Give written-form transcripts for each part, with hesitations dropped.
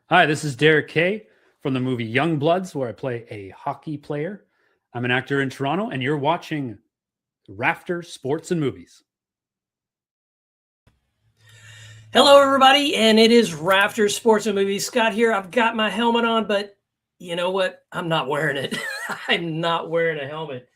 Hi, this is Derek Kay from the movie Young Bloods, where I play a hockey player. I'm an actor in Toronto, and you're watching RAFTERS Sports and Movies. Hello, everybody, and it is RAFTERS Sports and Movies. Scott here. I've got my helmet on, but you know what? I'm not wearing it. I'm not wearing a helmet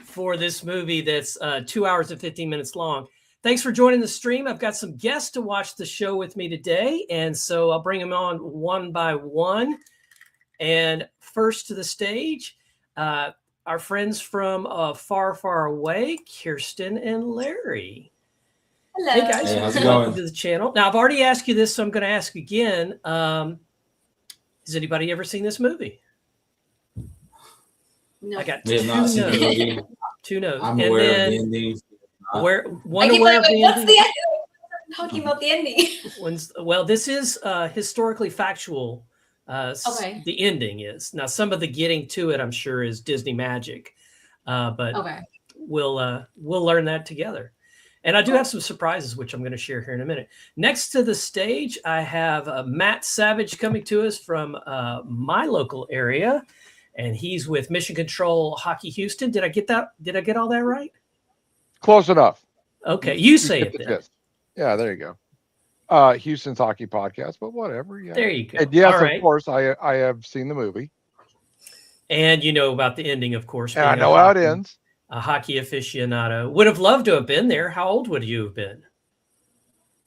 for this movie that's 2 hours and 15 minutes long. Thanks for joining the stream. I've got some guests to watch the show with me today, and so I'll bring them on one by one. And first to the stage, our friends from far, far away, Kirsten and Larry. Hello. Hey guys, Hey, how's it welcome going? to the channel. Now I've already asked you this, so I'm going to ask again. Has anybody ever seen this movie? No. I got We have not seen the movie. two no's. I'm And aware then of the ending. Where I one keep aware like, of the what's ending? the ending? Talking about the ending. Well, this is historically factual. Okay. The ending is now. Some of the getting to it, I'm sure, is Disney magic, but Okay. we'll learn that together. And I do have some surprises, which I'm going to share here in a minute. Next to the stage, I have Matt Savage coming to us from my local area, and he's with Mission Control Hockey Houston. Did I get that? Did I get all that right? Close enough. Okay, you say get it the then. gist. Yeah, there you go. Houston's hockey podcast, but whatever. Yeah. There you go. And yes, All right. of course, I have seen the movie, And you know about the ending, of course. and I being know how it ends. A hockey aficionado. Would have loved to have been there. How old would you have been?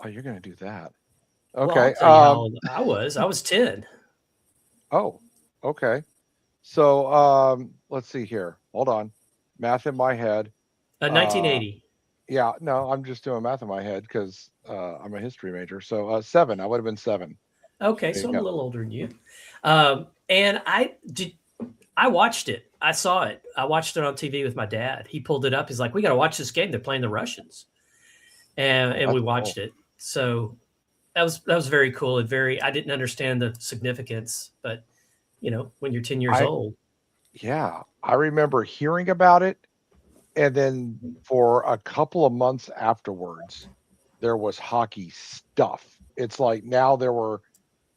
Oh, you're going to do that? Well, Okay. I'll tell you how old I was. I was 10. Oh, okay. So let's see here. Hold on. Math in my head. 1980. Yeah, no, I'm just doing math in my head because I'm a history major. So 7. I would have been 7. Okay, there so you I'm a go. little older than you. And I watched it. I saw it. I watched it on TV with my dad. He pulled it up. He's like, "We got to watch this game. They're playing the Russians," and That's we watched it. So that was very cool. I didn't understand the significance, but you know, when you're 10 years old, Yeah, I remember hearing about it, and then for a couple of months afterwards, there was hockey stuff. It's like now there were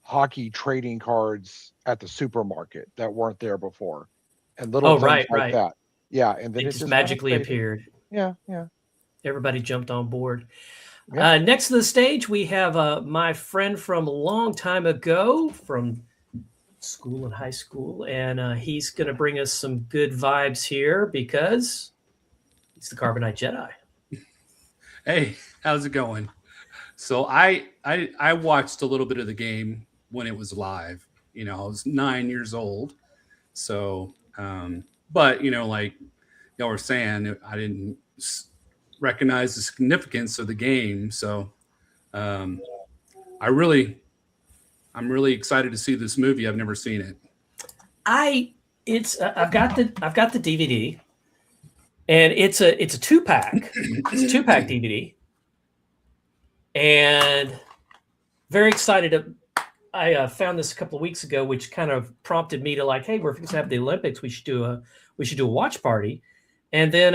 hockey trading cards at the supermarket that weren't there before, and little things like that. Yeah, and then it it just just magically kinda faded. appeared. Yeah, yeah. Everybody jumped on board. Yeah. Next to the stage, we have my friend from a long time ago, from school and high school, and he's going to bring us some good vibes here because he's the Carbonite Jedi. Hey, how's it going? So I watched a little bit of the game when it was live. You know, I was 9 years old. So, but you know, like y'all were saying, I didn't recognize the significance of the game. So, I'm really excited to see this movie. I've never seen it. I've got the DVD, and it's a 2-pack. It's a 2-pack DVD, and very excited. I found this a couple of weeks ago, which kind of prompted me to like, hey, we're going to have the Olympics. We should do a watch party, and then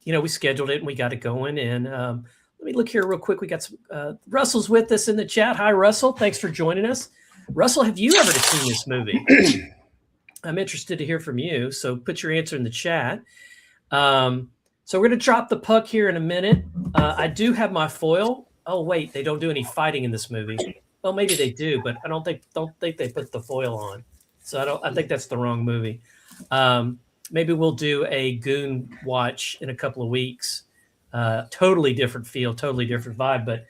you know, we scheduled it and we got it going. And let me look here real quick. We got some Russell's with us in the chat. Hi, Russell. Thanks for joining us. Russell, have you ever seen this movie? I'm interested to hear from you. So put your answer in the chat. So we're going to drop the puck here in a minute. I do have my foil. Oh, wait, they don't do any fighting in this movie. Well, maybe they do, but I don't think they put the foil on. So I think that's the wrong movie. Maybe we'll do a Goon watch in a couple of weeks. Totally different feel, totally different vibe. But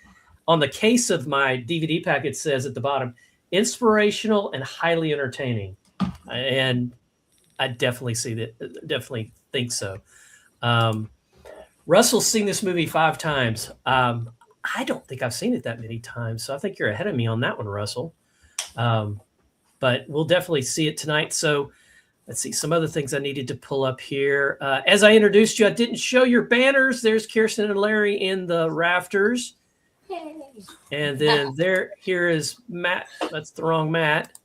on the case of my DVD pack, it says at the bottom, inspirational and highly entertaining. And I definitely see that. Definitely think so. Russell's seen this movie 5 times. I don't think I've seen it that many times. So I think you're ahead of me on that one, Russell. But we'll definitely see it tonight. So let's see some other things I needed to pull up here. As I introduced you, I didn't show your banners. There's Kirsten and Larry in the rafters. Yay. And then here is Matt. That's the wrong Matt.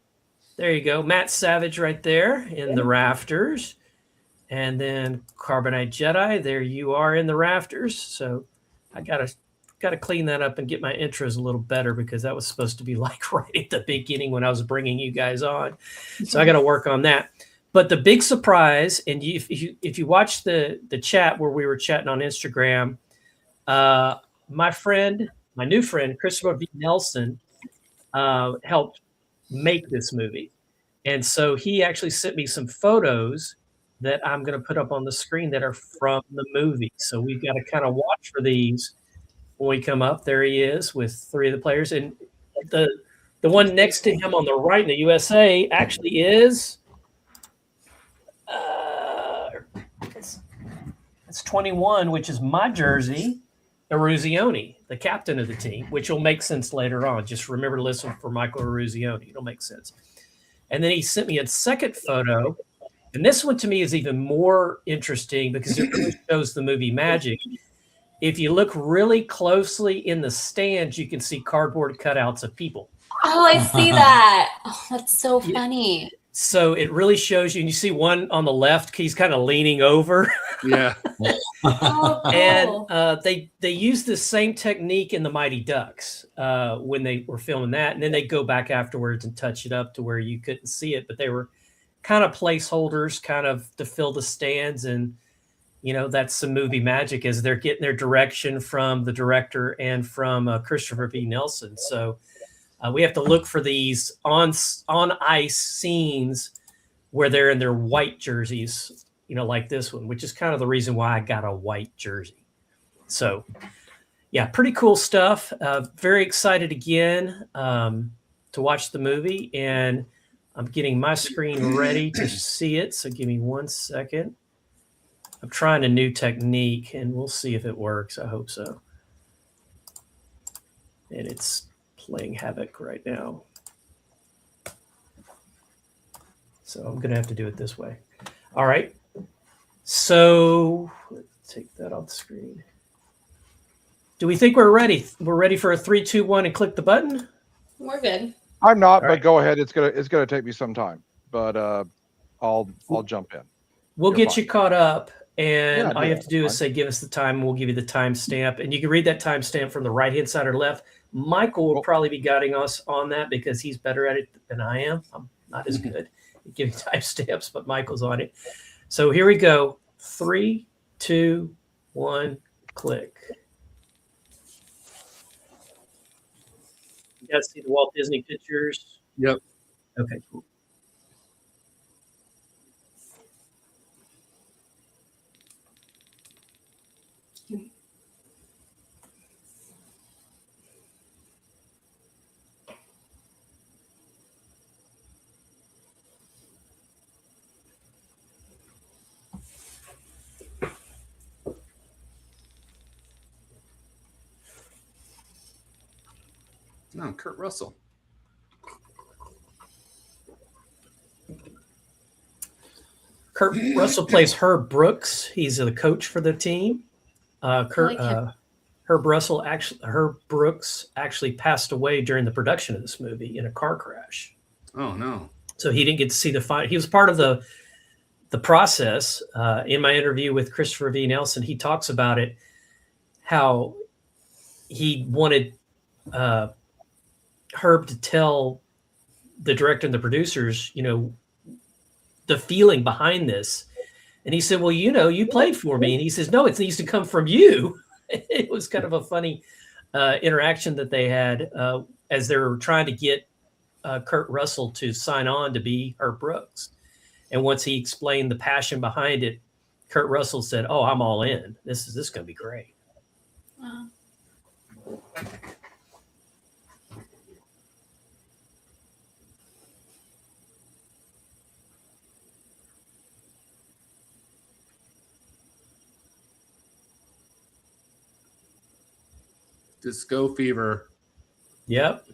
There you go. Matt Savage right there in the rafters. And then Carbonite Jedi, there you are in the rafters. So I got to got to clean that up and get my intros a little better, because that was supposed to be like right at the beginning when I was bringing you guys on. So I got to work on that. But the big surprise, and if you watch the chat where we were chatting on Instagram, my new friend, Christophervnelson, helped make this movie. And so he actually sent me some photos that I'm going to put up on the screen that are from the movie. So we've got to kind of watch for these when we come up. There he is with 3 of the players. And the one next to him on the right in the USA actually is it's 21, which is my jersey, Eruzione, the captain of the team, which will make sense later on. Just remember to listen for Michael Eruzione. It'll make sense. And then he sent me a second photo. And this one to me is even more interesting because it really shows the movie magic. If you look really closely in the stands, you can see cardboard cutouts of people. Oh, I see that. Oh, that's so funny. So it really shows you, and you see one on the left, he's kind of leaning over. Yeah. Oh, cool. And they use the same technique in the Mighty Ducks when they were filming that. And then they go back afterwards and touch it up to where you couldn't see it. But they were kind of placeholders, kind of to fill the stands. And, that's some movie magic as they're getting their direction from the director and from Christophervnelson. So we have to look for these on ice scenes where they're in their white jerseys, like this one, which is kind of the reason why I got a white jersey. So, yeah, pretty cool stuff. Very excited again to watch the movie, and I'm getting my screen ready to see it. So give me 1 second. I'm trying a new technique, and we'll see if it works. I hope so. And it's playing havoc right now. So I'm going to have to do it this way. All right. So let's take that off the screen. Do we think we're ready? We're ready for a 3, 2, 1 and click the button? We're good. I'm not, All but right. go ahead. It's gonna take me some time, but I'll jump in. We'll You're get fine. you caught up, and Yeah, all you have to do is fine. say, give us the time, and we'll give you the timestamp. And you can read that timestamp from the right-hand side or left. Michael will probably be guiding us on that because he's better at it than I am. I'm not as good at giving timestamps, but Michael's on it. So here we go. 3, 2, 1, click. You guys see the Walt Disney pictures? Yep. Okay, cool. No, Kurt Russell. Kurt Russell plays Herb Brooks. He's the coach for the team. Herb Brooks actually passed away during the production of this movie in a car crash. Oh no! So he didn't get to see the final. He was part of the process. In my interview with Christophervnelson, he talks about it, how he wanted Herb to tell the director and the producers, the feeling behind this. And he said, well, you played for me. And he says, no, it needs to come from you. It was kind of a funny interaction that they had as they were trying to get Kurt Russell to sign on to be Herb Brooks. And once he explained the passion behind it, Kurt Russell said, oh, I'm all in. This is going to be great. Wow. Disco Fever. Yep.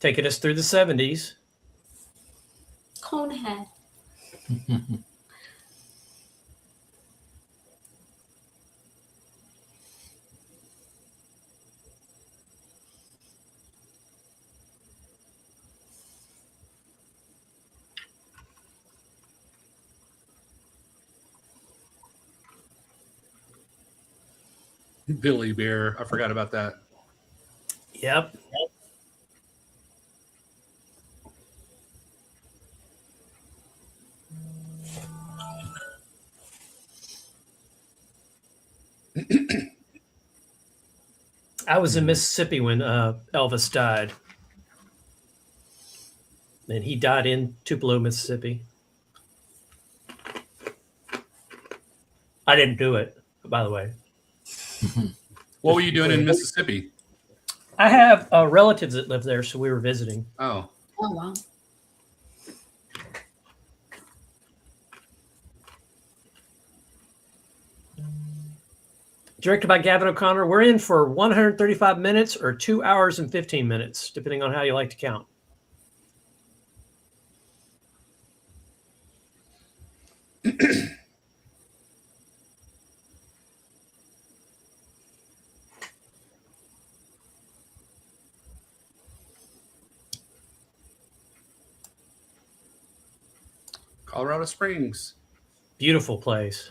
Taking us through the 70s. Conehead. Billy Bear. I forgot about that. Yep. I was in Mississippi when Elvis died. And he died in Tupelo, Mississippi. I didn't do it, by the way. What were you doing in Mississippi? I have relatives that live there, so we were visiting. Oh, Oh, wow. Directed by Gavin O'Connor. We're in for 135 minutes or 2 hours and 15 minutes, depending on how you like to count. Colorado Springs. Beautiful place.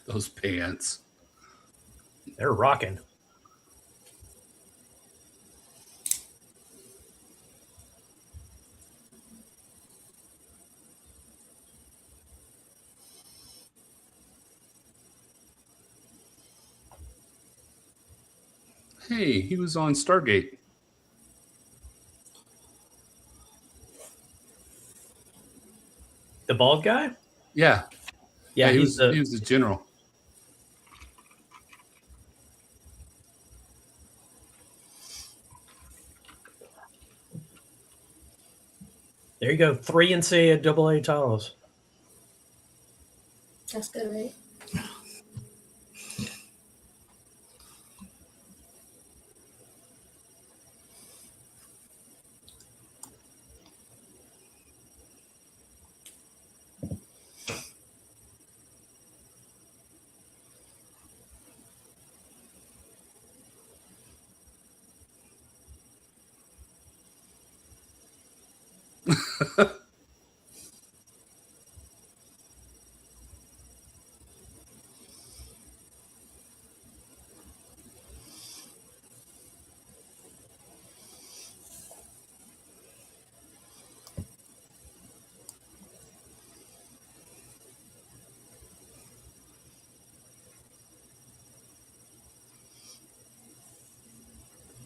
Those pants. They're rocking. Hey, he was on Stargate. The bald guy? Yeah. Yeah, he he's was the general. there you go. 3 NCAA titles. That's good, right?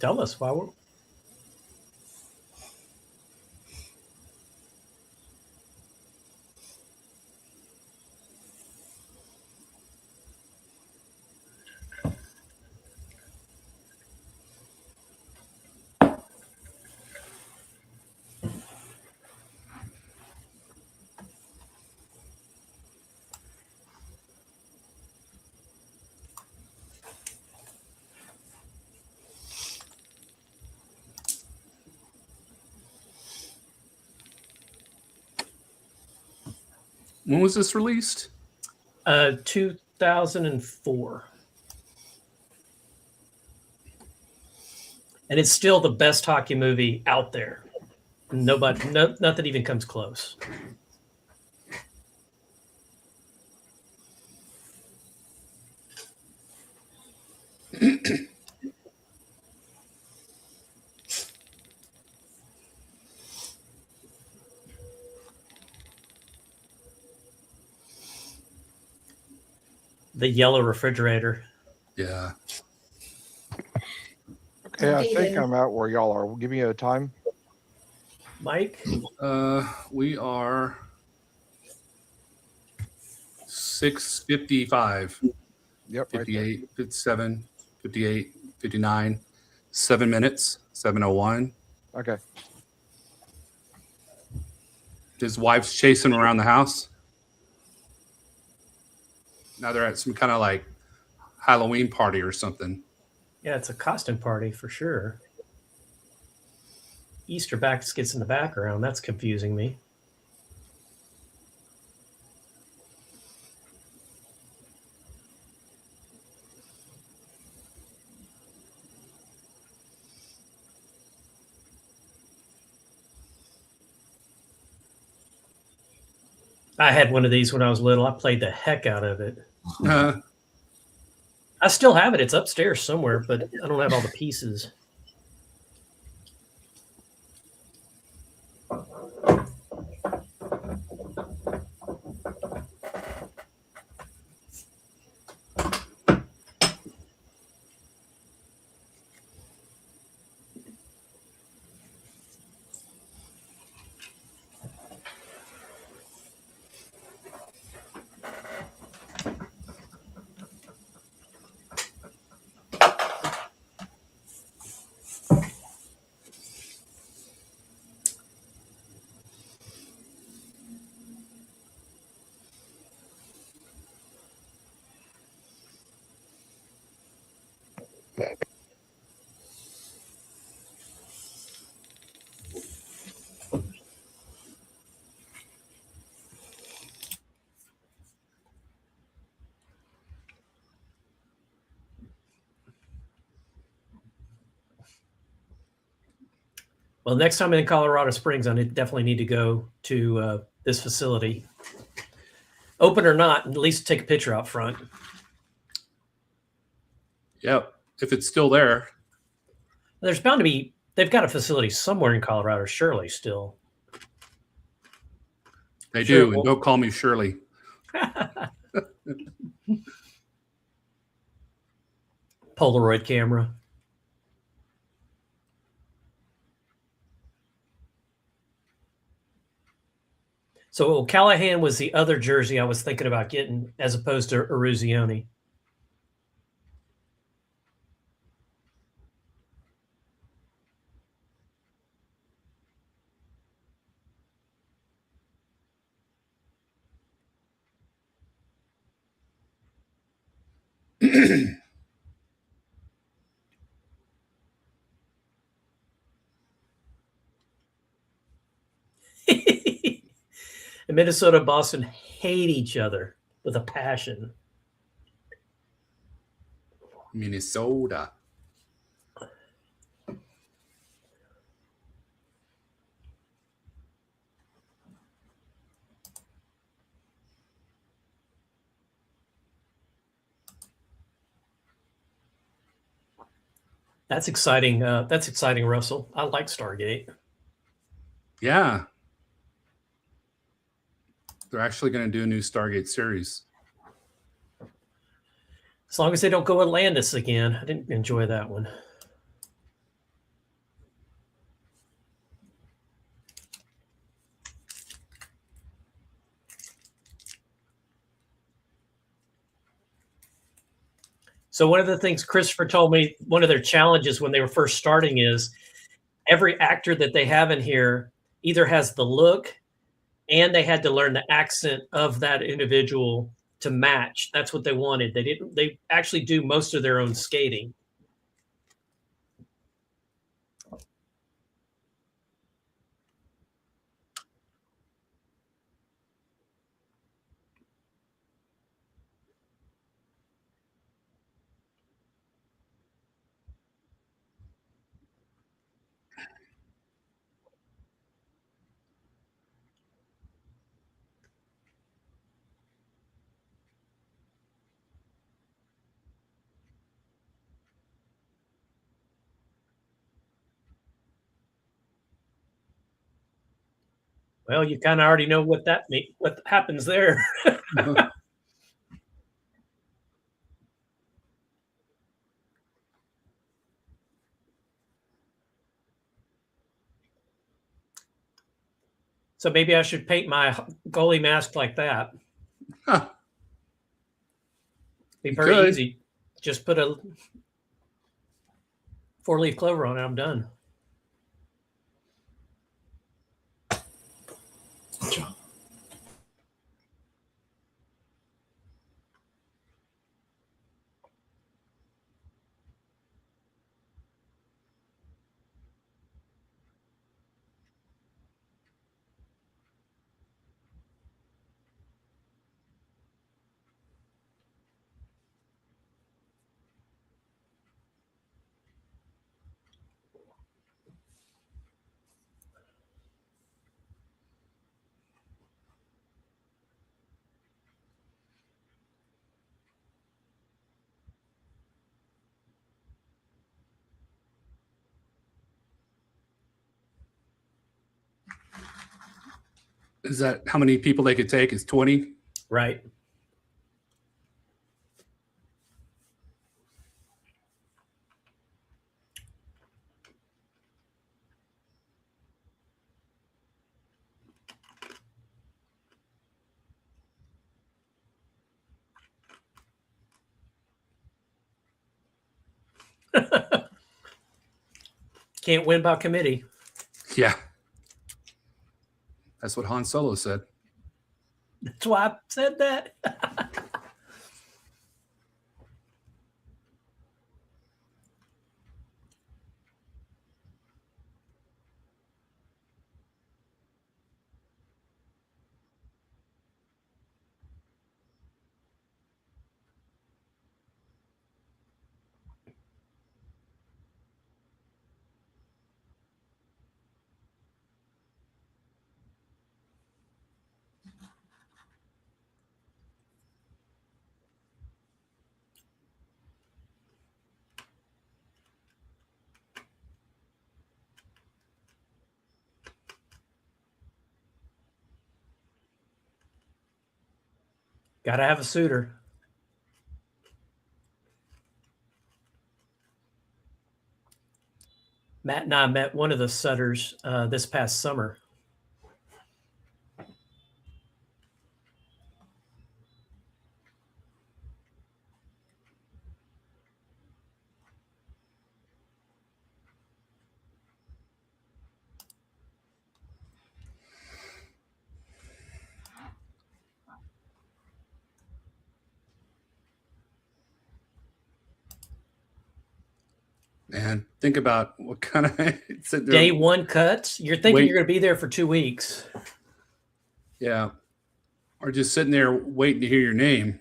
Tell us why we're. When was this released? 2004. And it's still the best hockey movie out there. Nothing even comes close. The yellow refrigerator. Yeah. Okay, I think I'm out where y'all are. Give me a time. Mike? We are 6:55. Yep, right there. 58, 57, 58, 59, 7 minutes, 7:01. Okay. His wife's chasing him around the house. Now they're at some kind of like Halloween party or something. Yeah, it's a costume party for sure. Easter baskets in the background. That's confusing me. I had one of these when I was little. I played the heck out of it. I still have it. It's upstairs somewhere, but I don't have all the pieces. Well, next time I'm in Colorado Springs, I definitely need to go to this facility. Open or not, at least take a picture out front. Yep. If it's still there. There's bound to be, they've got a facility somewhere in Colorado, surely still. They Sure. do. And don't call me Shirley. Polaroid camera. So Callahan was the other jersey I was thinking about getting as opposed to Eruzione. And Minnesota and Boston hate each other with a passion. Minnesota. That's exciting. That's exciting, Russell. I like Stargate. Yeah. They're actually going to do a new Stargate series. As long as they don't go Atlantis again. I didn't enjoy that one. So one of the things Christopher told me, one of their challenges when they were first starting is every actor that they have in here either has the look and they had to learn the accent of that individual to match. That's what they wanted. They actually do most of their own skating. Well, you kind of already know what happens there. So maybe I should paint my goalie mask like that. Huh. Be very easy. Just put a 4-leaf clover on it. I'm done. Is that how many people they could take? Is 20? Right. Can't win by committee. Yeah. That's what Han Solo said. That's why I said that. Gotta have a suitor. Matt and I met one of the Sutters this past summer. Man, think about what kind of Day one cuts. You're thinking you're going to be there for 2 weeks. Yeah. Or just sitting there waiting to hear your name.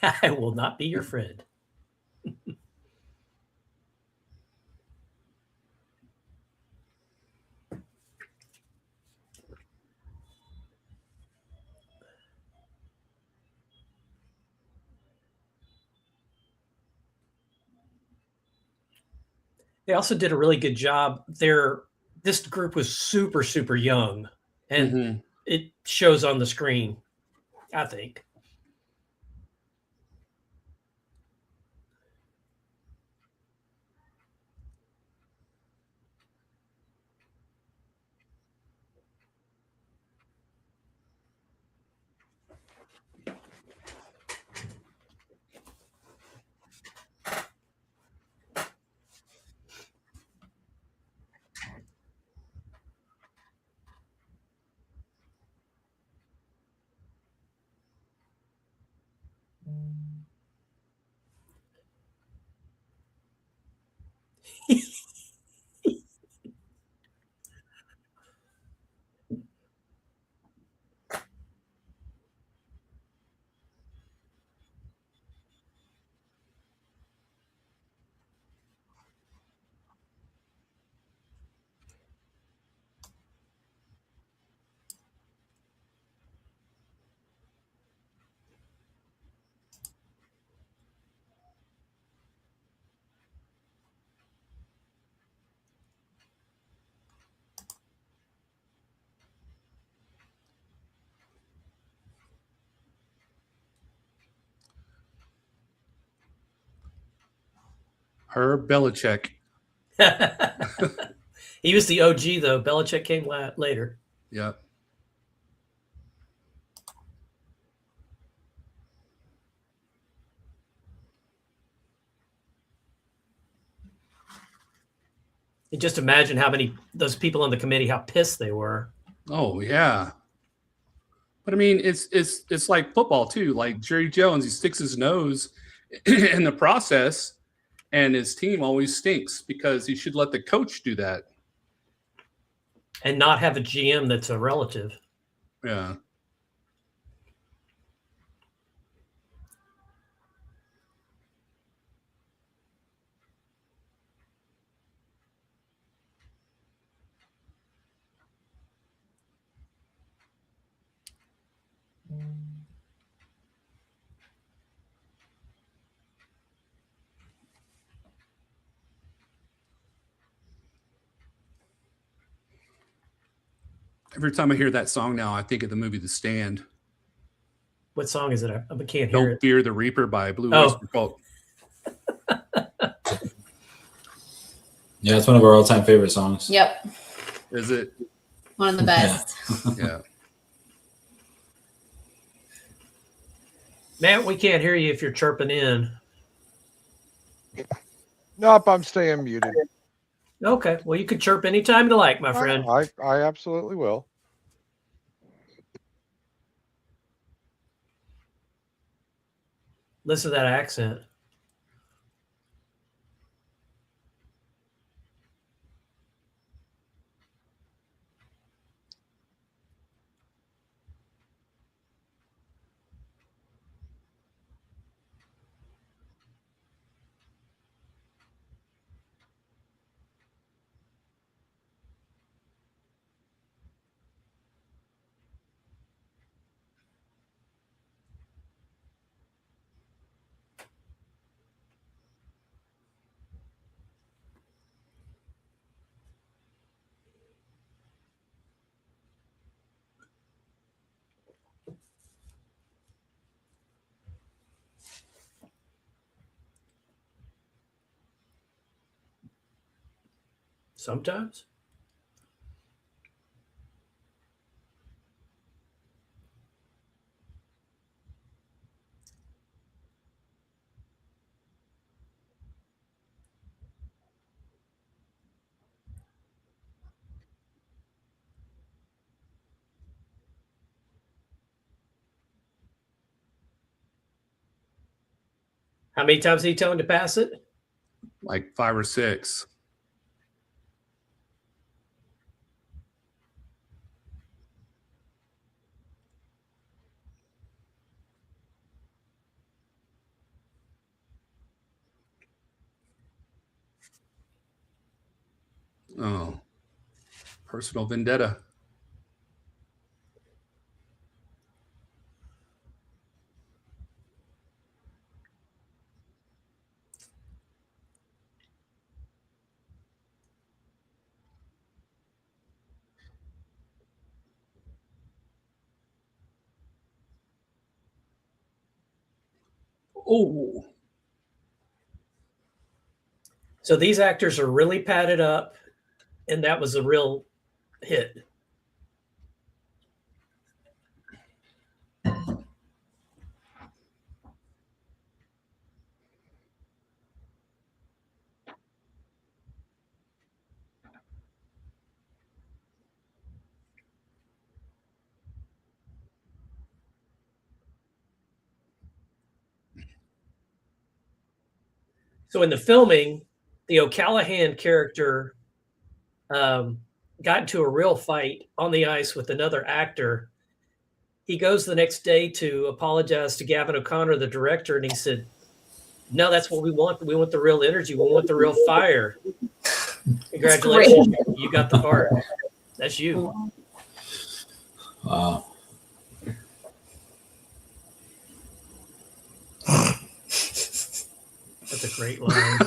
I will not be your friend. They also did a really good job. This group was super, super young, and it shows on the screen, I think. Herb Belichick. He was the OG, though. Belichick came later. Yep. just imagine how many those people on the committee, how pissed they were. Oh yeah. But I mean, it's like football too. Like Jerry Jones, he sticks his nose in the process, and his team always stinks because he should let the coach do that. And not have a GM that's a relative. Yeah. Every time I hear that song now, I think of the movie The Stand. What song is it? I can't hear Don't it. Fear the Reaper by Blue Oh. Oyster Cult. Yeah, it's one of our all-time favorite songs. Yep. Is it? One of the best. Yeah. Matt, we can't hear you if you're chirping in. Nope, I'm staying muted. Okay. Well, you can chirp anytime you like, my friend. I absolutely will. Listen to that accent. Sometimes. How many times did he tell him to pass it? Like 5 or 6. Oh. Personal vendetta. Oh. So these actors are really padded up, and that was a real hit. So in the filming, the O'Callahan character got into a real fight on the ice with another actor. He goes the next day to apologize to Gavin O'Connor, the director, and he said, "No, that's what we want. We want the real energy. We want the real fire." Congratulations, you got the part. That's you. Wow. That's a great line.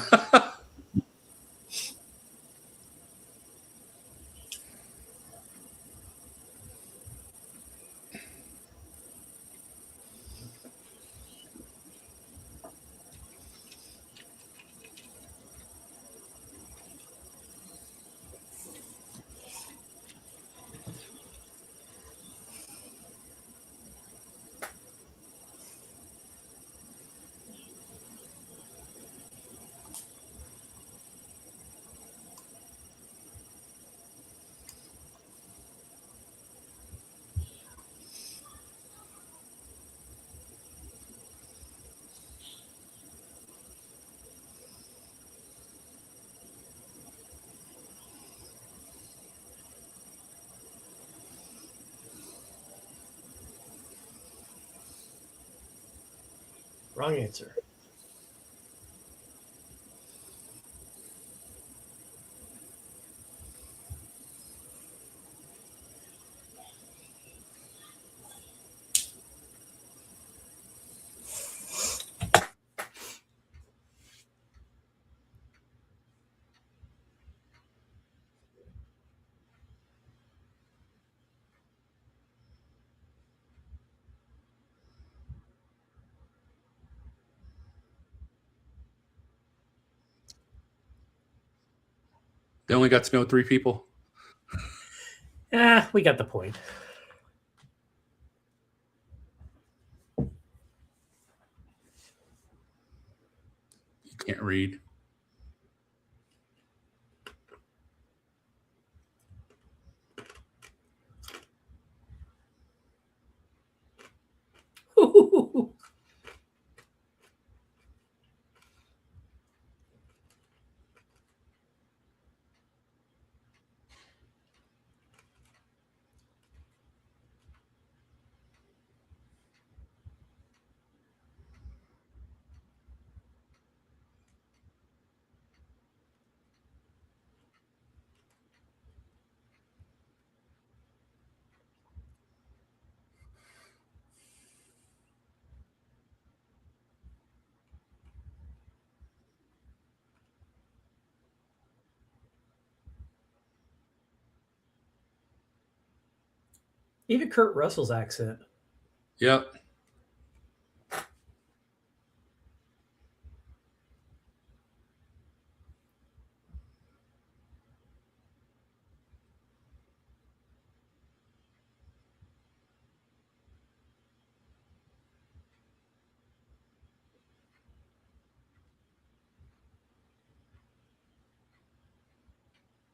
Wrong answer. They only got to know 3 people. We got the point. You can't read. Even Kurt Russell's accent. Yep.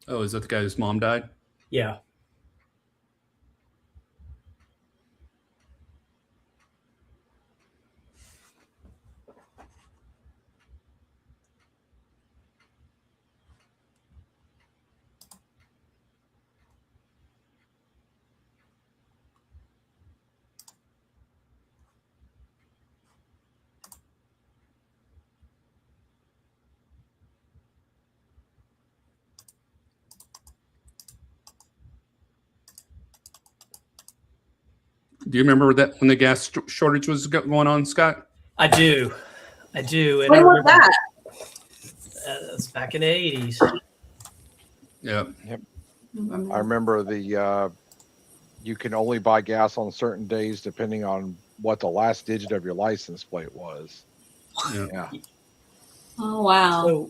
Oh, is that the guy whose mom died? Yeah. Do you remember that when the gas shortage was going on, Scott? I do. And When I was remember that? That's back in the 80s. Yep. I remember the you can only buy gas on certain days depending on what the last digit of your license plate was. Yeah. Yeah. Oh, wow. So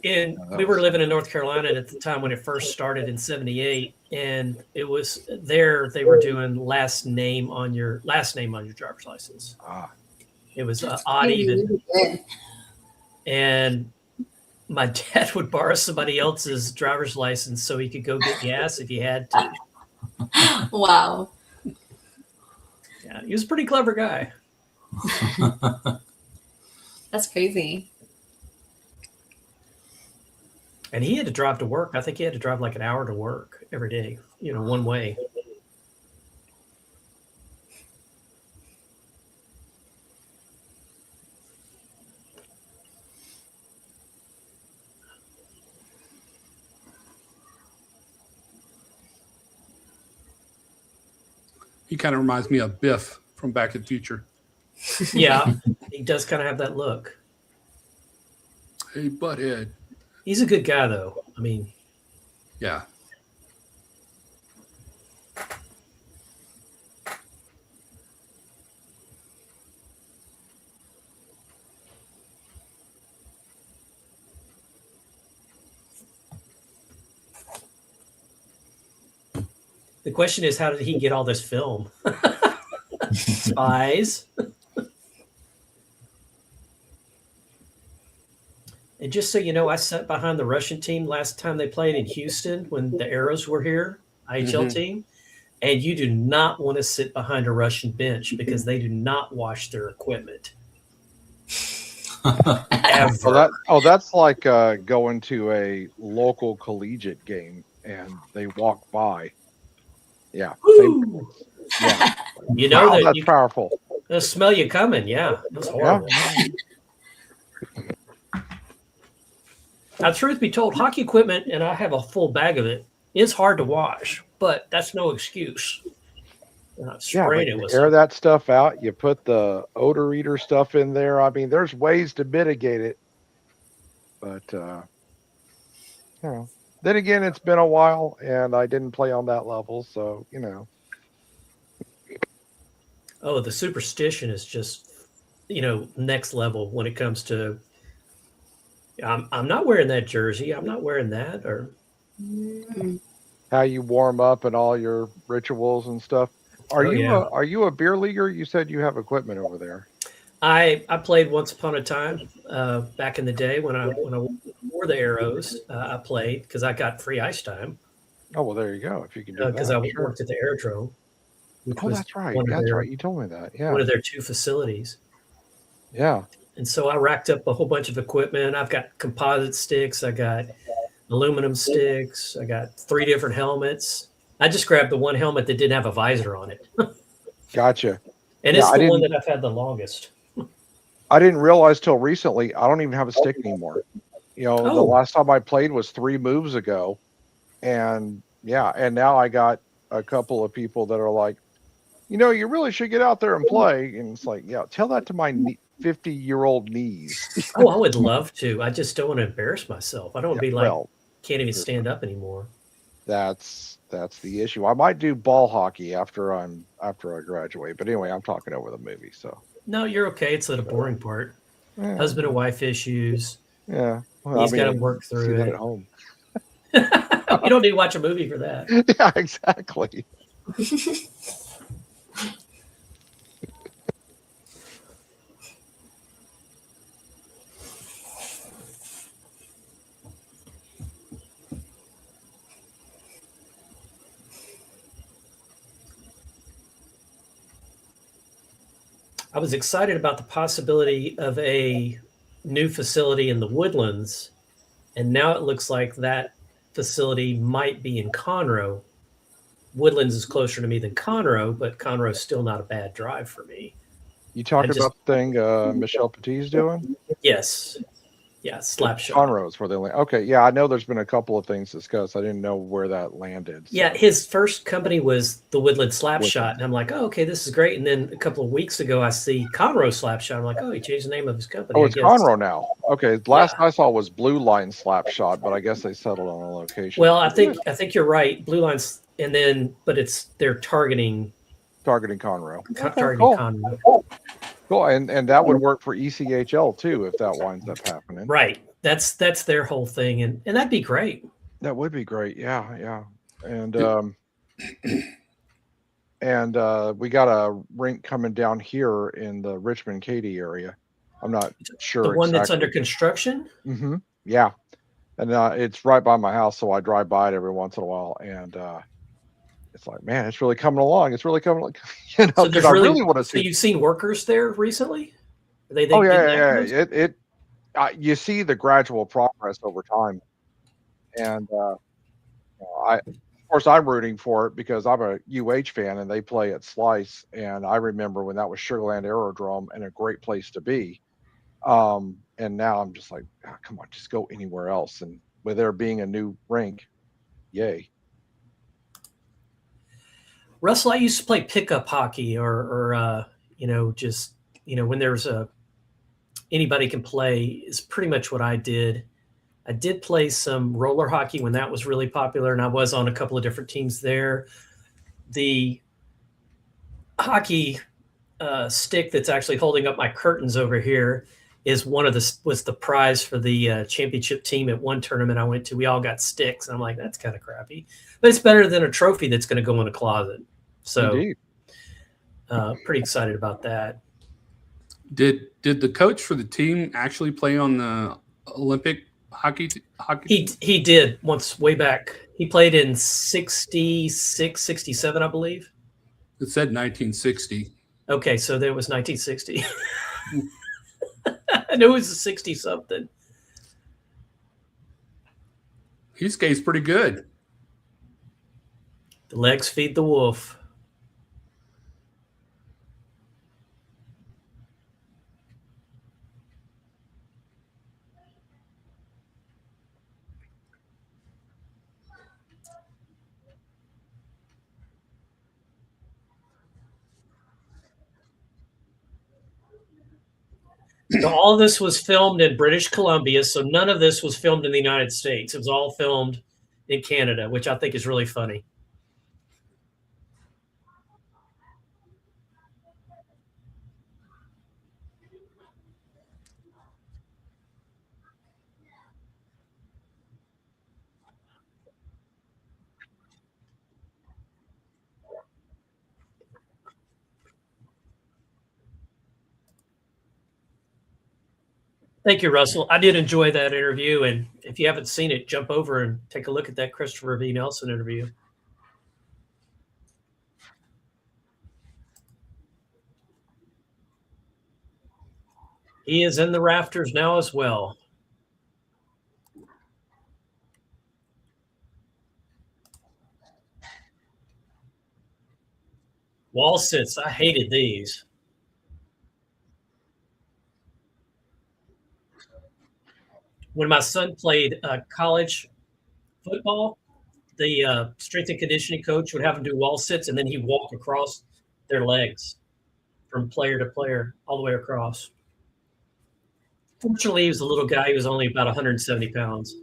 we were living in North Carolina at the time when it first started in 78, and it was there they were doing last name on your driver's license. Ah. It was odd even. And my dad would borrow somebody else's driver's license so he could go get gas if he had to. Wow. Yeah, he was a pretty clever guy. That's crazy. And he had to drive to work. I think he had to drive like an hour to work every day, one way. He kind of reminds me of Biff from Back to the Future. Yeah, he does kind of have that look. Hey, butthead. He's a good guy, though. I mean, yeah. The question is, how did he get all this film? Spies. And just so you know, I sat behind the Russian team last time they played in Houston when the Arrows were here, IHL team. And you do not want to sit behind a Russian bench because they do not wash their equipment. Ever. That's like going to a local collegiate game and they walk by. Yeah. You know wow, that that's powerful. they'll smell you coming. Yeah. It was horrible. Yeah. Now, truth be told, hockey equipment, and I have a full bag of it, is hard to wash, but that's no excuse. Yeah, but Spraying it you with air that stuff out. You put the odor eater stuff in there. I mean, there's ways to mitigate it. But, then again, it's been a while, and I didn't play on that level. So, Oh, the superstition is just, next level when it comes to, I'm not wearing that jersey. I'm not wearing that. Or how you warm up and all your rituals and stuff. Are you a beer leaguer? You said you have equipment over there. I played once upon a time back in the day when I wore the arrows. I played because I got free ice time. Oh, well, there you go. If you can do that. Because I worked at the aerodrome. Oh, that's right. That's right. You told me that. Yeah. One of their 2 facilities. Yeah. And so I racked up a whole bunch of equipment. I've got composite sticks. I got aluminum sticks. I got 3 different helmets. I just grabbed the one helmet that didn't have a visor on it. Gotcha. And it's the one that I've had the longest. I didn't realize till recently, I don't even have a stick anymore. The last time I played was 3 moves ago. And now I got a couple of people that are like, you really should get out there and play. And it's like, tell that to my 50-year-old knees. Oh, I would love to. I just don't want to embarrass myself. I don't want to be like, can't even stand up anymore. That's the issue. I might do ball hockey after I graduate. But anyway, I'm talking over the movie. So no, you're okay. It's the boring part. Yeah. Husband and wife issues. Yeah. Well, he's got to work through it at home. You don't need to watch a movie for that. Yeah, exactly. I was excited about the possibility of a new facility in the Woodlands, and now it looks like that facility might be in Conroe. Woodlands is closer to me than Conroe, but Conroe is still not a bad drive for me. You talking about the thing Michelle Petit's doing? Yes. Yeah, Slapshot. Conroe's where they land. Okay, yeah, I know there's been a couple of things discussed. I didn't know where that landed. So. Yeah, his first company was the Woodland Slapshot, and I'm like, oh, okay, this is great. And then a couple of weeks ago, I see Conroe Slapshot. I'm like, oh, he changed the name of his company. Oh, it's Conroe now. Okay, last I saw was Blue Line Slapshot, but I guess they settled on a location. Well, I think you're right. Blue Line's, and then, but they're targeting Conroe. Conroe. Cool, and that would work for ECHL too if that winds up happening. Right. That's their whole thing, and that'd be great. That would be great. Yeah. And we got a rink coming down here in the Richmond Katy area. I'm not sure. The one that's under construction? Mm-hmm. Yeah. And it's right by my house, so I drive by it every once in a while, and it's like, man, it's really coming along. It's really coming along. So I really want to see. So you've seen workers there recently? Yeah. You see the gradual progress over time, and of course, I'm rooting for it because I'm a UH fan, and they play at Slice, and I remember when that was Sugarland Aerodrome and a great place to be. And now I'm just like, come on, just go anywhere else. And with there being a new rink, yay. Russell, I used to play pickup hockey or when there's anybody can play is pretty much what I did. I did play some roller hockey when that was really popular, and I was on a couple of different teams there. The hockey stick that's actually holding up my curtains over here was the prize for the championship team at one tournament I went to. We all got sticks, and I'm like, that's kind of crappy, but it's better than a trophy that's going to go in a closet. So, pretty excited about that. Did the coach for the team actually play on the Olympic hockey? He did once way back. He played in 66, 67, I believe. It said 1960. Okay, so there was 1960. I knew it was a 60 something. He skates pretty good. The legs feed the wolf. So all of this was filmed in British Columbia. So none of this was filmed in the United States. It was all filmed in Canada, which I think is really funny. Thank you, Russell. I did enjoy that interview. And if you haven't seen it, jump over and take a look at that Christopher V. Nelson interview. He is in the rafters now as well. Wall sits. I hated these. When my son played college football, the strength and conditioning coach would have him do wall sits, and then he'd walk across their legs from player to player all the way across. Fortunately, he was a little guy. He was only about 170 pounds.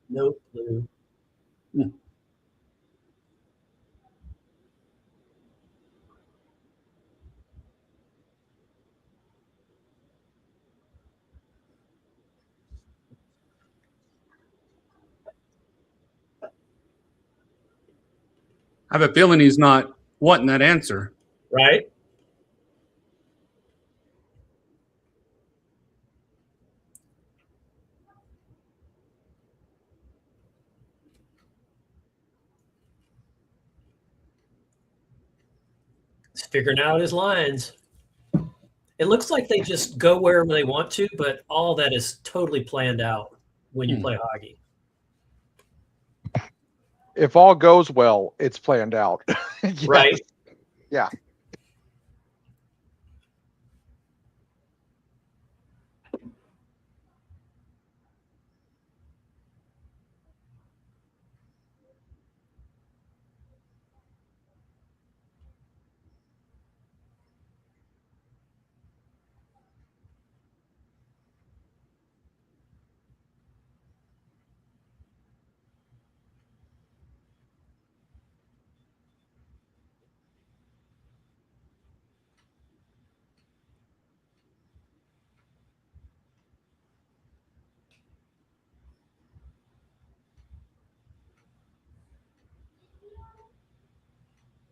No clue. I have a feeling he's not wanting that answer. Right? He's figuring out his lines. It looks like they just go wherever they want to, but all that is totally planned out when you play hockey. If all goes well, it's planned out. Yes. Right? Yeah.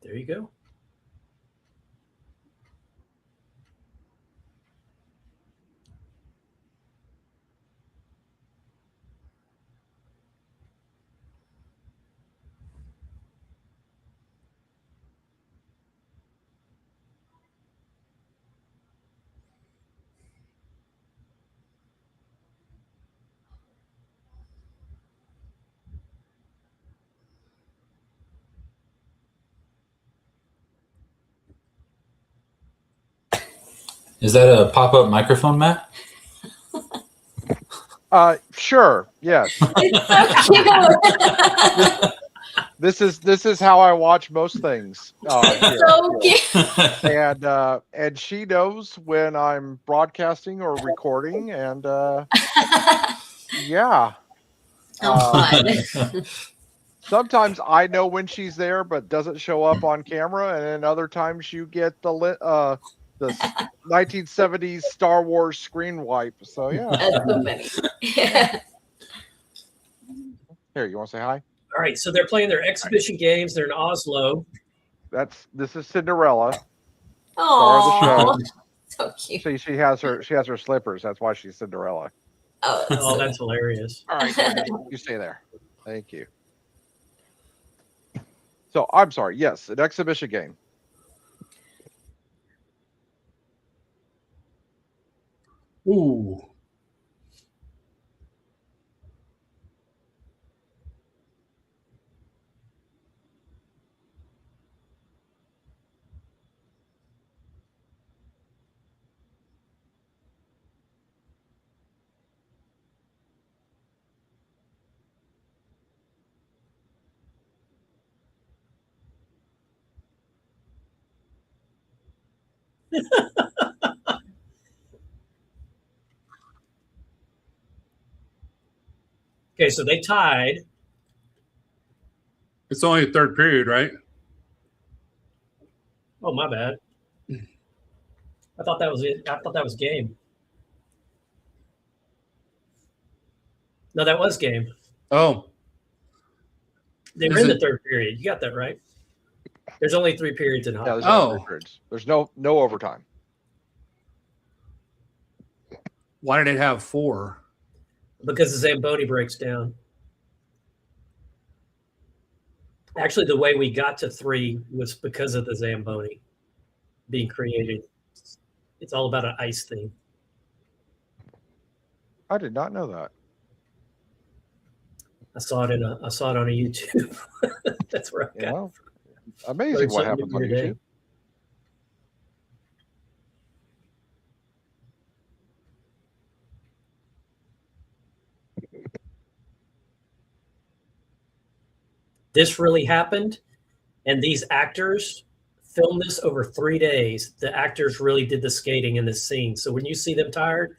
There you go. Is that a pop-up microphone, Matt? Sure. Yes. It's so cute. This is how I watch most things. So cute. And she knows when I'm broadcasting or recording, and yeah. Oh, fun. Sometimes I know when she's there, but doesn't show up on camera, and then other times you get the 1970s Star Wars screen wipe. So yeah. That's so funny. Yeah. Here, you want to say hi? All right, so they're playing their exhibition games. They're in Oslo. This is Cinderella. Oh, so cute. See, she has her slippers. That's why she's Cinderella. Oh, Oh, that's hilarious. All right, you stay there. Thank you. So I'm sorry. Yes, an exhibition game. Ooh. Okay, so they tied. It's only a third period, right? Oh, my bad. I thought that was it. I thought that was game. No, that was game. Oh, They were in the third period. You got that right. There's only 3 periods in Yeah, hockey. there's only 3 periods. There's no overtime. why did it have 4? Because the Zamboni breaks down. Actually, the way we got to 3 was because of the Zamboni being created. It's all about an ice thing. I did not know that. I saw it on a YouTube. That's where I got it from. Amazing Learned what something happens on new every YouTube. day. This really happened, and these actors filmed this over 3 days. The actors really did the skating in this scene. So when you see them tired,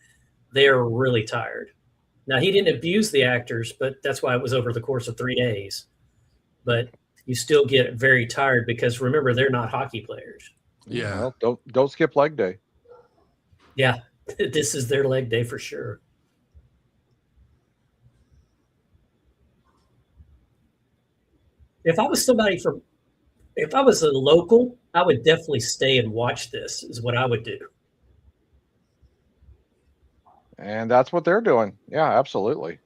they are really tired. Now, he didn't abuse the actors, but that's why it was over the course of 3 days. But you still get very tired because remember, they're not hockey players. Yeah. Well, don't skip leg day. Yeah, this is their leg day for sure. If I was a local, I would definitely stay and watch this, is what I would do. And that's what they're doing. Yeah, absolutely.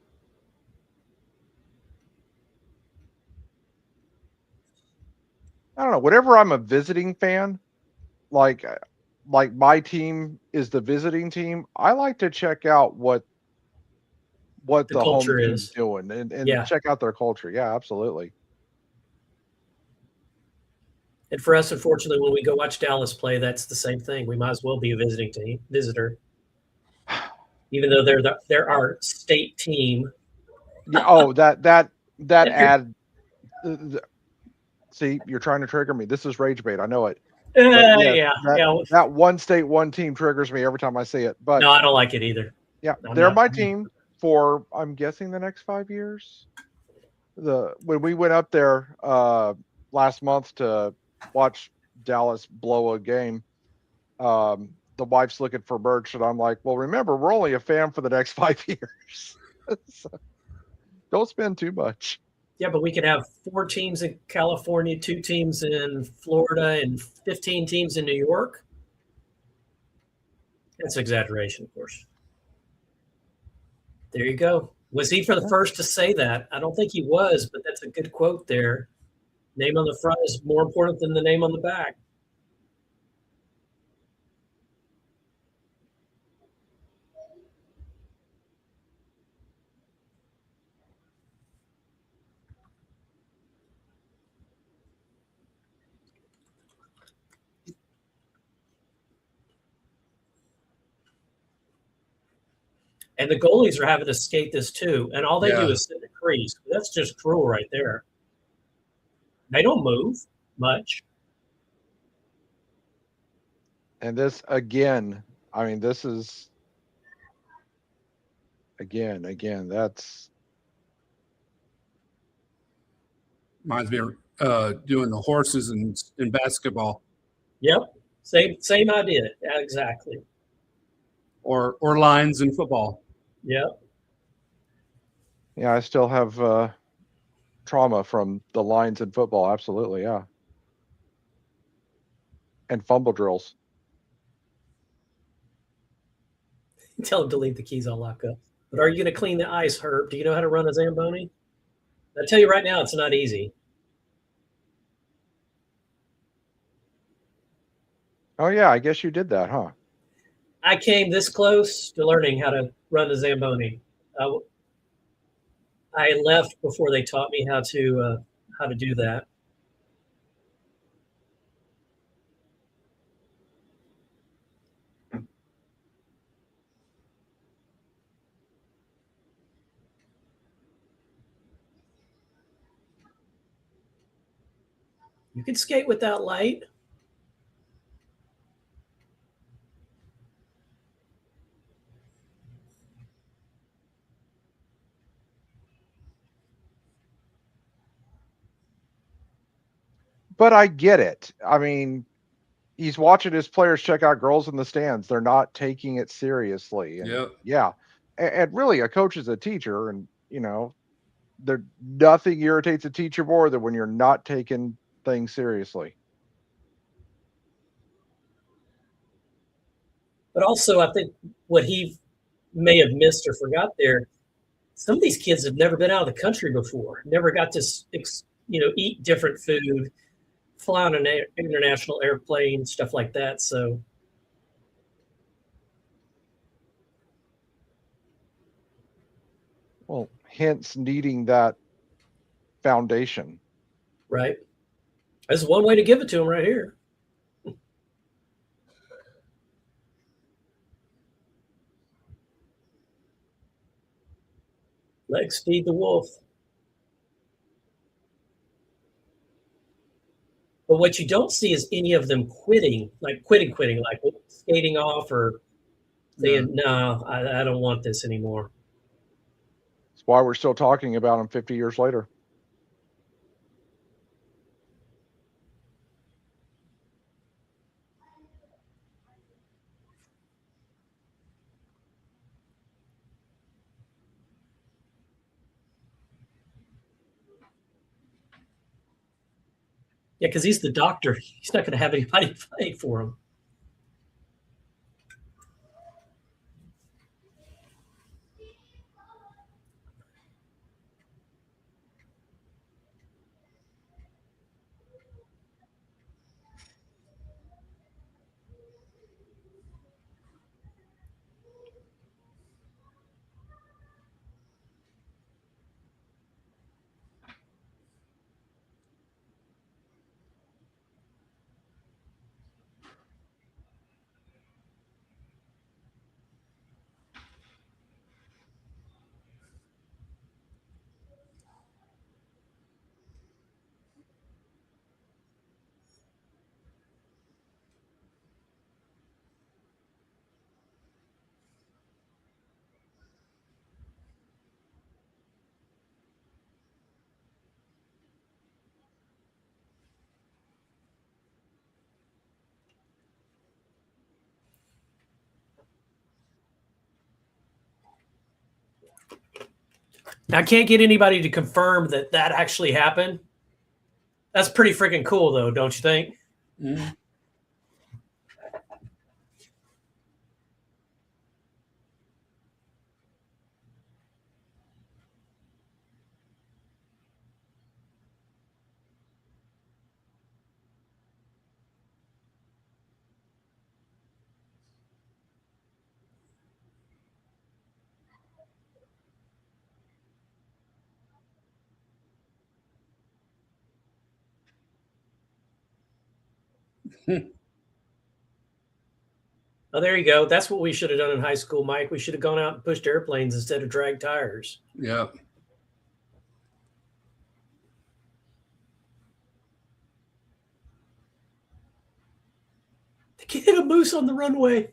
I don't know. Whenever I'm a visiting fan, like my team is the visiting team, I like to check out what the home culture team's is. doing and Yeah. check out their culture. Yeah, absolutely. And for us, unfortunately, when we go watch Dallas play, that's the same thing. We might as well be a visitor, even though they're our state team. Yeah. Oh, that ad. See, you're trying to trigger me. This is rage bait. I know it. Yeah. That one state, one team triggers me every time I see it. But no, I don't like it either. yeah, they're my team for, I'm guessing, the next 5 years. When we went up there last month to watch Dallas blow a game, the wife's looking for merch, and I'm like, well, remember, we're only a fan for the next 5 years. So, don't spend too much. Yeah, but we could have 4 teams in California, 2 teams in Florida, and 15 teams in New York. That's exaggeration, of course. There you go. Was he for the first to say that? I don't think he was, but that's a good quote there. Name on the front is more important than the name on the back. And the goalies are having to skate this too. And all they do is sit in the crease. That's just cruel right there. They don't move much. And this, again, I mean, this is, again, that's. Reminds me of doing the horses in basketball. Yep. Same idea. Yeah, exactly. Or lines in football. Yep. Yeah, I still have trauma from the lines in football. Absolutely, yeah. And fumble drills. Tell him to leave the keys on lock up. But are you going to clean the ice, Herb? Do you know how to run a Zamboni? I tell you right now, it's not easy. Oh, yeah, I guess you did that, huh? I came this close to learning how to run a Zamboni. I left before they taught me how to do that. You can skate without light. but I get it. I mean, he's watching his players check out girls in the stands. They're not taking it seriously. And Yep. yeah. And really, a coach is a teacher, and there nothing irritates a teacher more than when you're not taking things seriously. But also, I think what he may have missed or forgot there, some of these kids have never been out of the country before, never got to eat different food, fly on an international airplane, stuff like that. So, Well, hence needing that foundation. right. That's one way to give it to them right here. Legs feed the wolf. But what you don't see is any of them quitting, like skating off or saying, no, I don't want this anymore. That's why we're still talking about him 50 years later. Yeah, because he's the doctor. He's not going to have anybody fight for him. I can't get anybody to confirm that actually happened. That's pretty freaking cool, though, don't you think? Mm-hmm. Oh, there you go. That's what we should have done in high school, Mike. We should have gone out and pushed airplanes instead of dragged tires. Yep. They can hit a moose on the runway.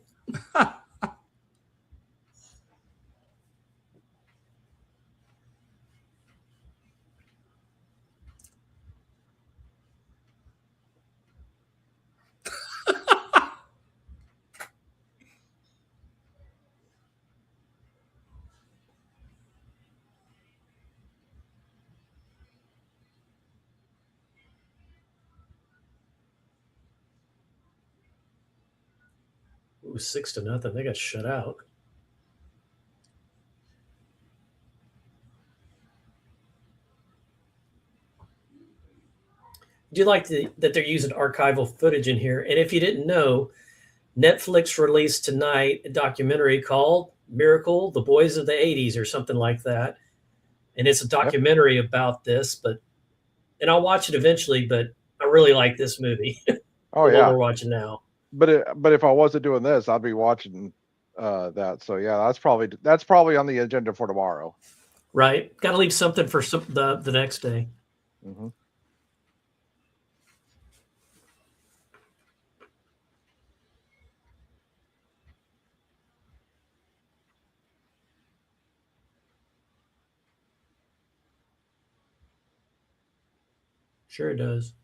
It was 6-0. They got shut out. I do like that they're using archival footage in here. And if you didn't know, Netflix released tonight a documentary called Miracle, The Boys of the 80s or something like that. And it's a documentary about this, and I'll watch it eventually, but I really like this movie. Oh the yeah, one we're watching now. but if I wasn't doing this, I'd be watching that. So yeah, that's probably on the agenda for tomorrow. Right. Got to leave something for the next day. Mm-hmm. Sure it does.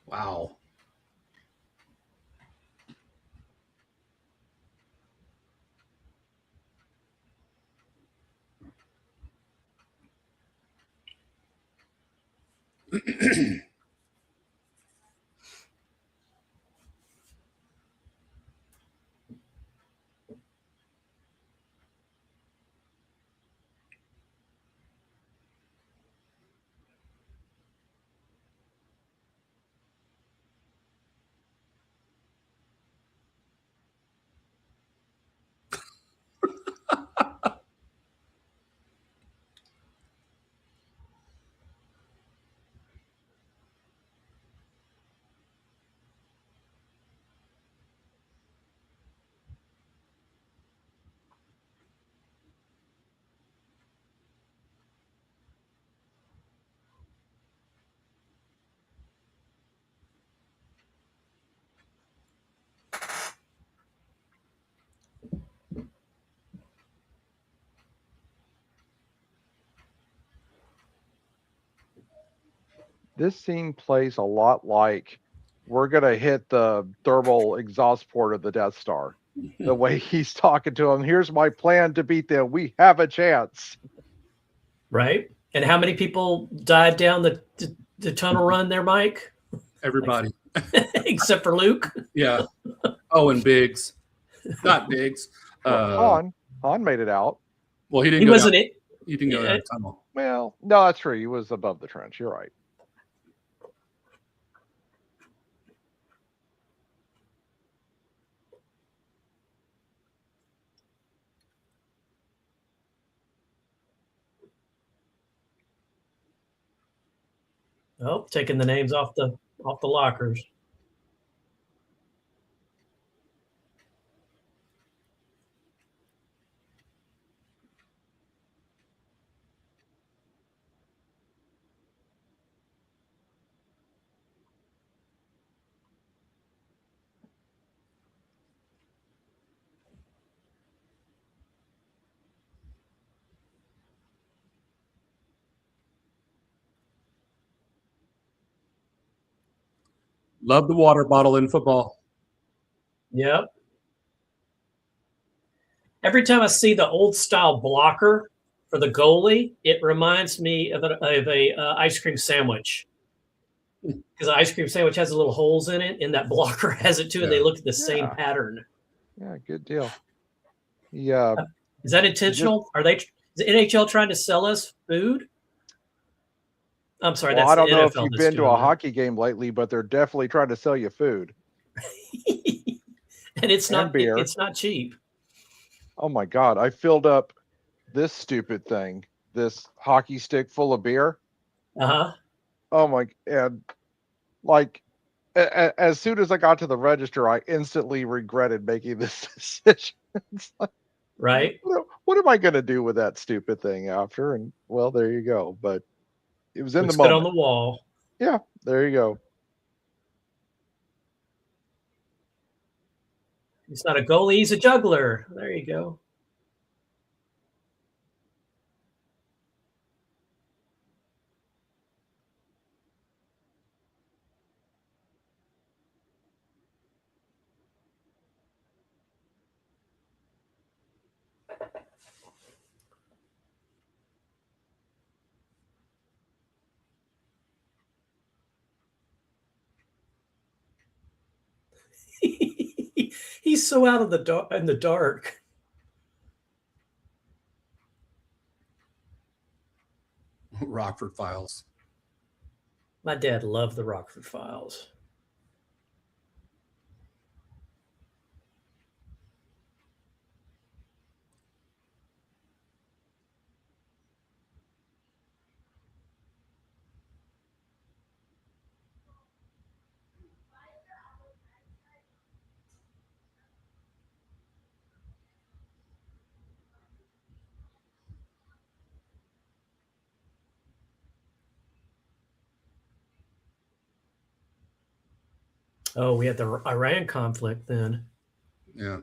Wow. This scene plays a lot like we're going to hit the thermal exhaust port of the Death Star. The way he's talking to him, here's my plan to beat them. We have a chance. Right. And how many people died down the tunnel run there, Mike? Everybody. Except for Luke. Yeah. Oh, and Biggs. Not Biggs. Well, Han made it out. Well, he didn't He go wasn't down. it. He didn't go down the tunnel. Well, no, that's true. He was above the trench. You're right. Oh, taking the names off the lockers. Love the water bottle in football. Yep. Every time I see the old style blocker for the goalie, it reminds me of a ice cream sandwich. Because the ice cream sandwich has the little holes in it, and that blocker has it too, and they look at the same pattern. Yeah, good deal. Yeah. Is that intentional? Is the NHL trying to sell us food? I'm sorry, Well, that's I don't the know if NFL you've that's been to doing a that. hockey game lately, but they're definitely trying to sell you food. And it's And not beer. it's not cheap. Oh my God. I filled up this stupid thing, this hockey stick full of beer. Uh-huh. Oh my, and like as soon as I got to the register, I instantly regretted making this decision. It's like, Right. what am I going to do with that stupid thing after? And well, there you go. But it was in Looks the good moment. on the wall. Yeah, there you go. He's not a goalie, he's a juggler. There you go. He's so out of the in the dark. Rockford Files. My dad loved the Rockford Files. Oh, we had the Iran conflict then. Yeah.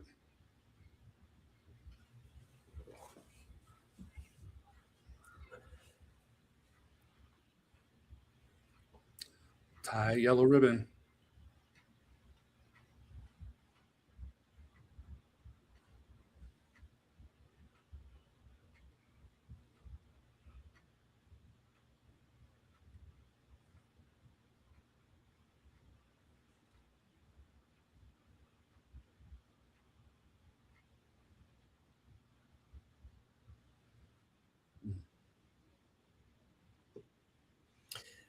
Tie yellow ribbon.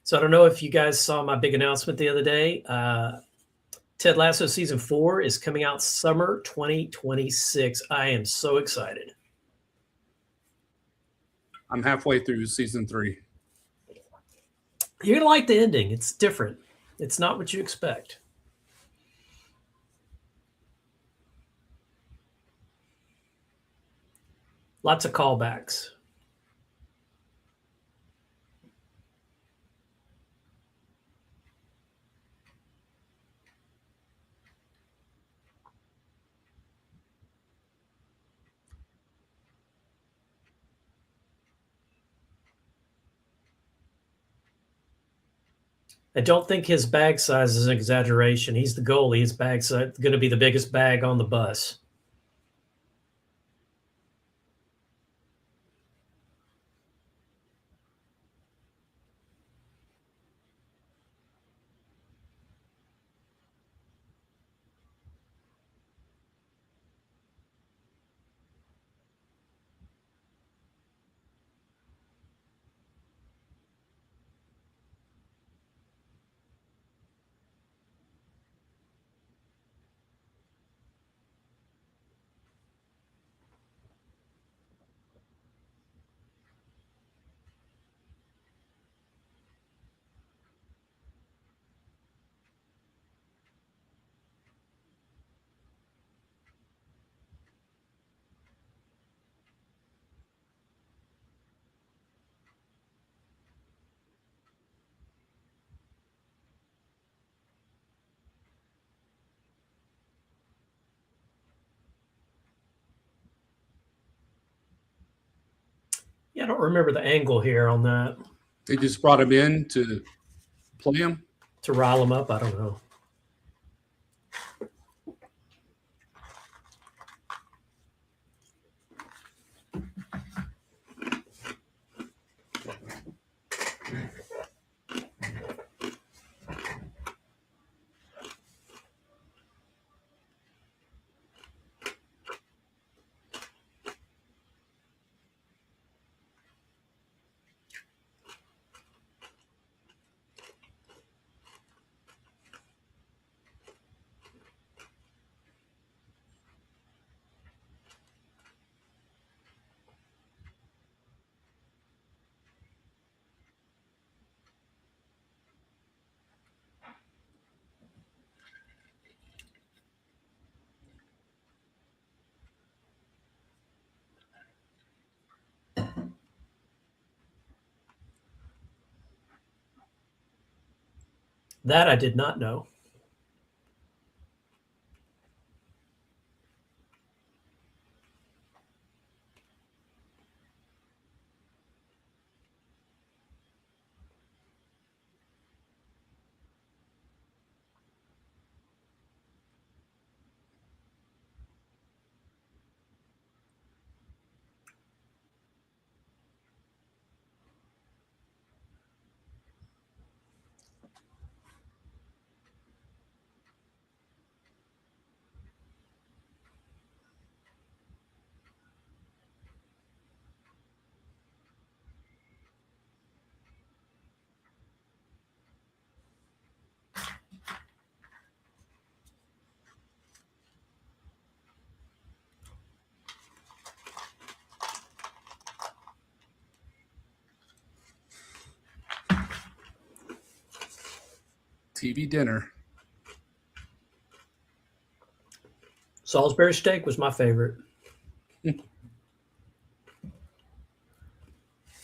So I don't know if you guys saw my big announcement the other day. Ted Lasso season 4 is coming out summer 2026. I am so excited. I'm halfway through season 3. You're gonna like the ending. It's different. It's not what you expect. Lots of callbacks. I don't think his bag size is an exaggeration. He's the goalie. His bag size is going to be the biggest bag on the bus. Yeah, I don't remember the angle here on that. They just brought him in to play him. To rile him up, I don't know. That I did not know. TV dinner. Salisbury steak was my favorite. And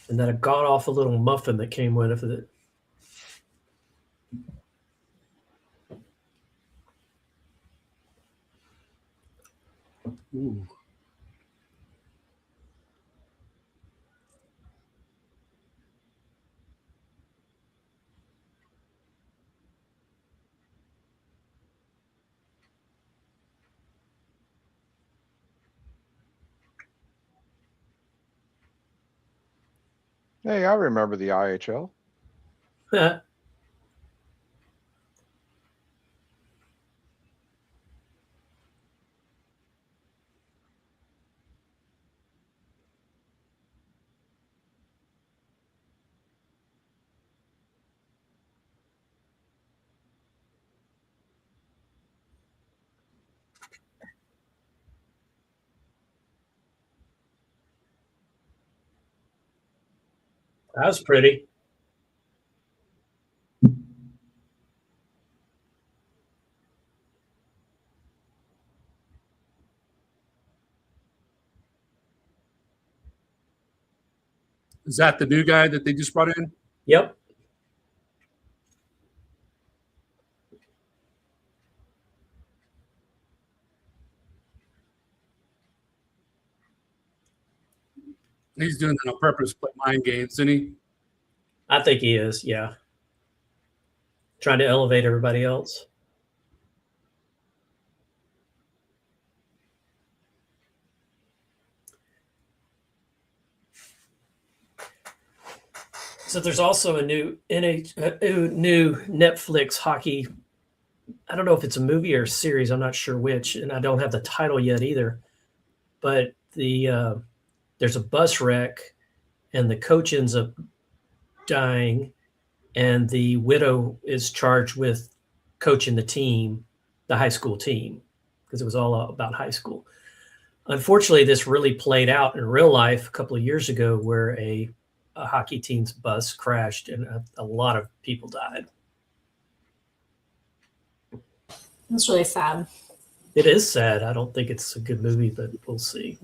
then a god-awful little muffin that came with it. Ooh. Hey, I remember the IHL. That was pretty. Is that the new guy that they just brought in? Yep. He's doing that on purpose, play mind games, isn't he? I think he is. Yeah. Trying to elevate everybody else. So there's also a new new Netflix hockey. I don't know if it's a movie or a series. I'm not sure which, and I don't have the title yet either. But there's a bus wreck, and the coach ends up dying, and the widow is charged with coaching the team, the high school team, because it was all about high school. Unfortunately, this really played out in real life a couple of years ago, where a hockey team's bus crashed and a lot of people died. That's really sad. It is sad. I don't think it's a good movie, but we'll see.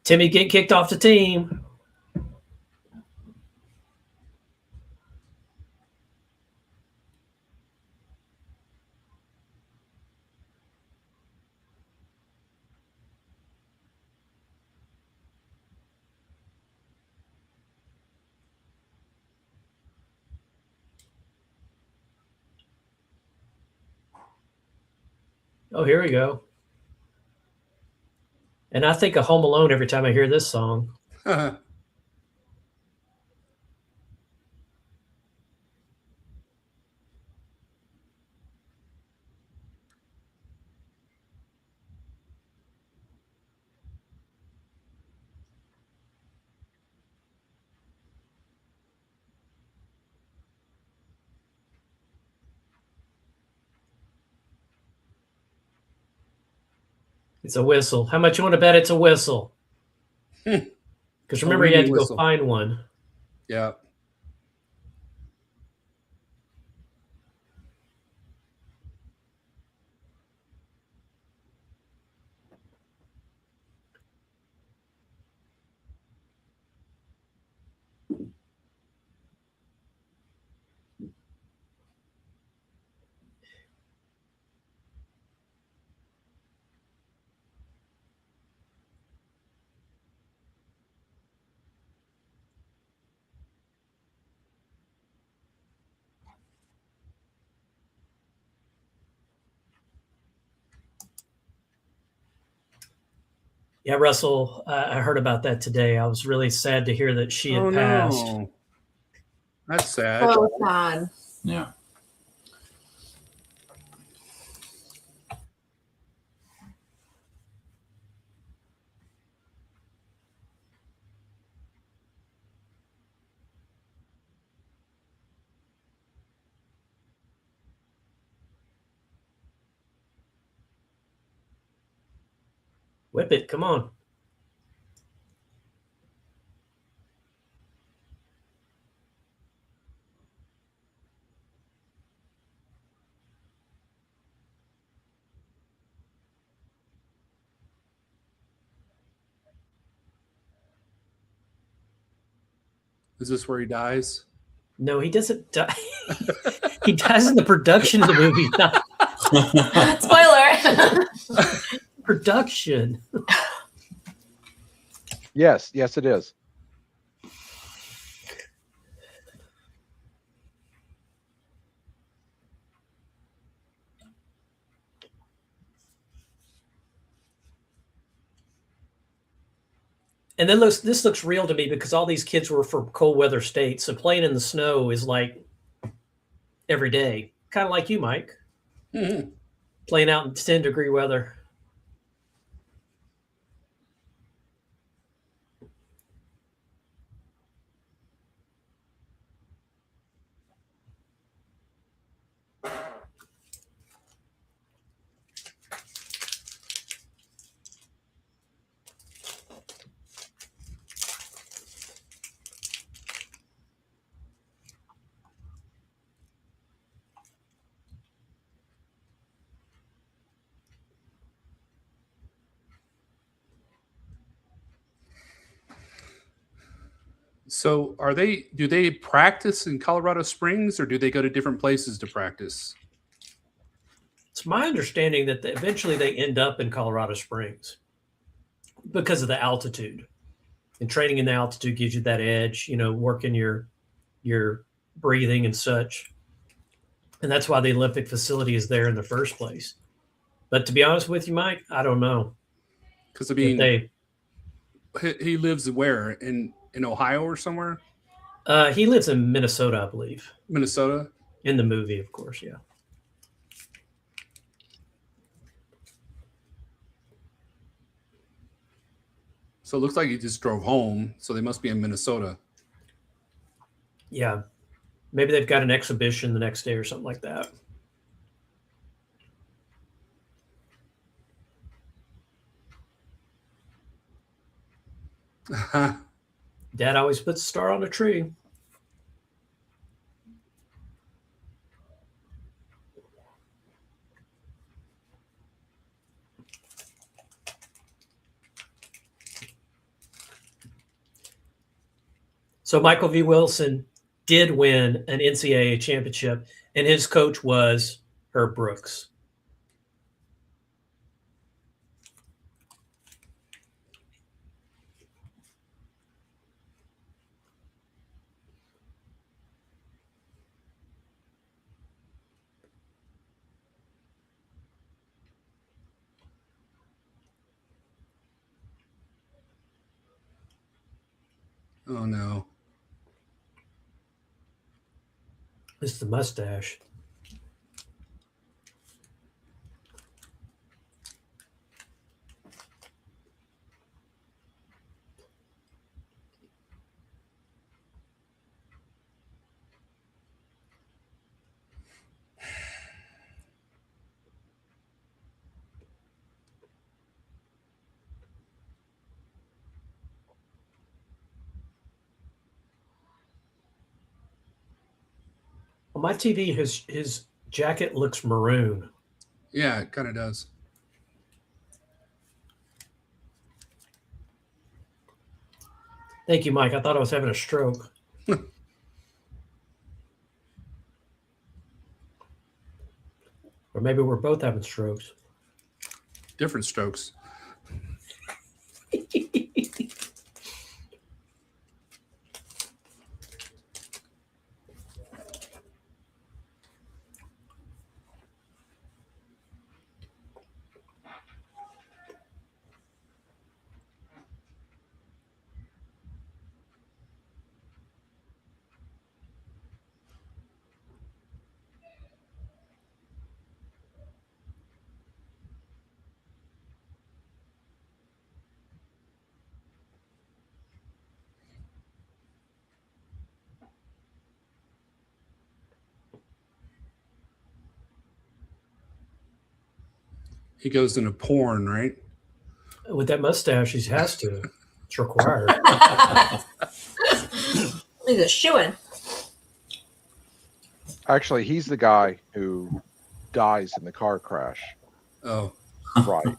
Timmy getting kicked off the team. Oh, here we go. And I think of Home Alone every time I hear this song. It's a whistle. How much you want to bet it's a whistle? Because remember, you had to whistle. go find one. Yeah. Yeah, Russell, I heard about that today. I was really sad to hear that she had passed. No. That's sad. So sad. Yeah. Whip it. Come on. Is this where he dies? No, he doesn't die. He dies in the production of the movie, not Spoiler. production. Yes, it is. And then this looks real to me because all these kids were from cold weather states. So playing in the snow is like every day, kind of like you, Mike, playing out in 10-degree weather. So do they practice in Colorado Springs or do they go to different places to practice? It's my understanding that eventually they end up in Colorado Springs because of the altitude. And training in the altitude gives you that edge, working your breathing and such. And that's why the Olympic facility is there in the first place. But to be honest with you, Mike, I don't know. Because I mean, he lives where? In Ohio or somewhere? He lives in Minnesota, I believe. Minnesota? In the movie, of course, yeah. So it looks like he just drove home. So they must be in Minnesota. Yeah. Maybe they've got an exhibition the next day or something like that. Dad always puts a star on a tree. So Michael V. Wilson did win an NCAA championship, and his coach was Herb Brooks. Oh, no. It's the mustache. On my TV, his jacket looks maroon. Yeah, it kind of does. Thank you, Mike. I thought I was having a stroke. Or maybe we're both having strokes. Different strokes. He goes into porn, right? With that mustache, he has to. It's required. He's a shoo-in. Actually, he's the guy who dies in the car crash. Oh. Right.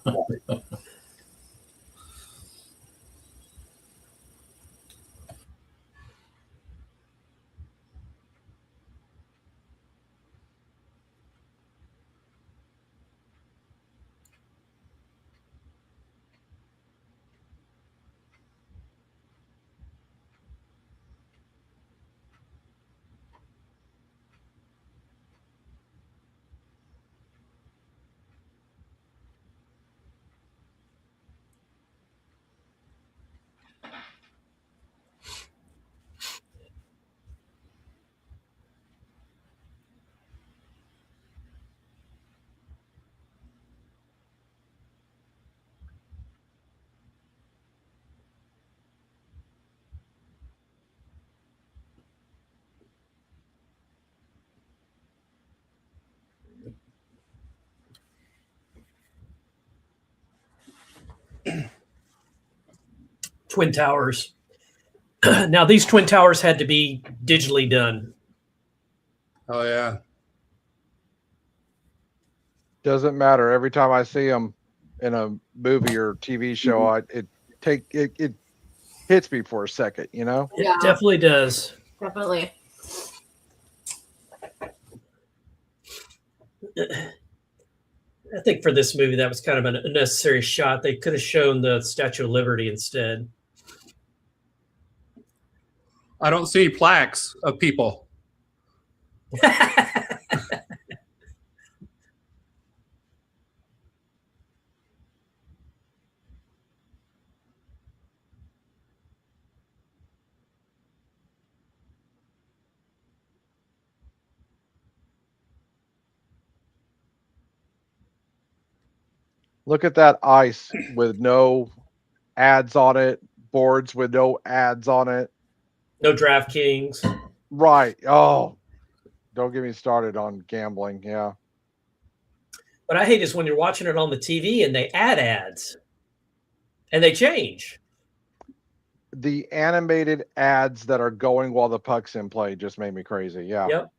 Twin Towers. Now, these Twin Towers had to be digitally done. Oh yeah. Doesn't matter. Every time I see them in a movie or TV show, it hits me for a second, you know? It Yeah. definitely does. Definitely. I think for this movie, that was kind of an unnecessary shot. They could have shown the Statue of Liberty instead. I don't see plaques of people. Look at that ice with no ads on it, boards with no ads on it. No DraftKings. Right. Oh, don't get me started on gambling. Yeah. What I hate is when you're watching it on the TV and they add ads and they change. The animated ads that are going while the puck's in play just made me crazy. Yeah. Yep.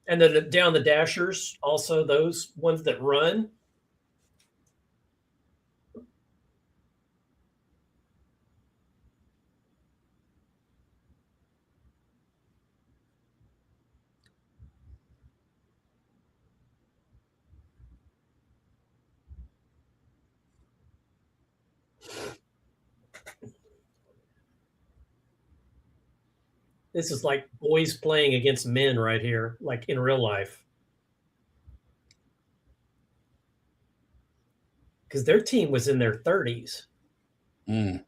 And then down the dashers, also those ones that run. This is like boys playing against men right here, like in real life. Because their team was in their 30s. Mm.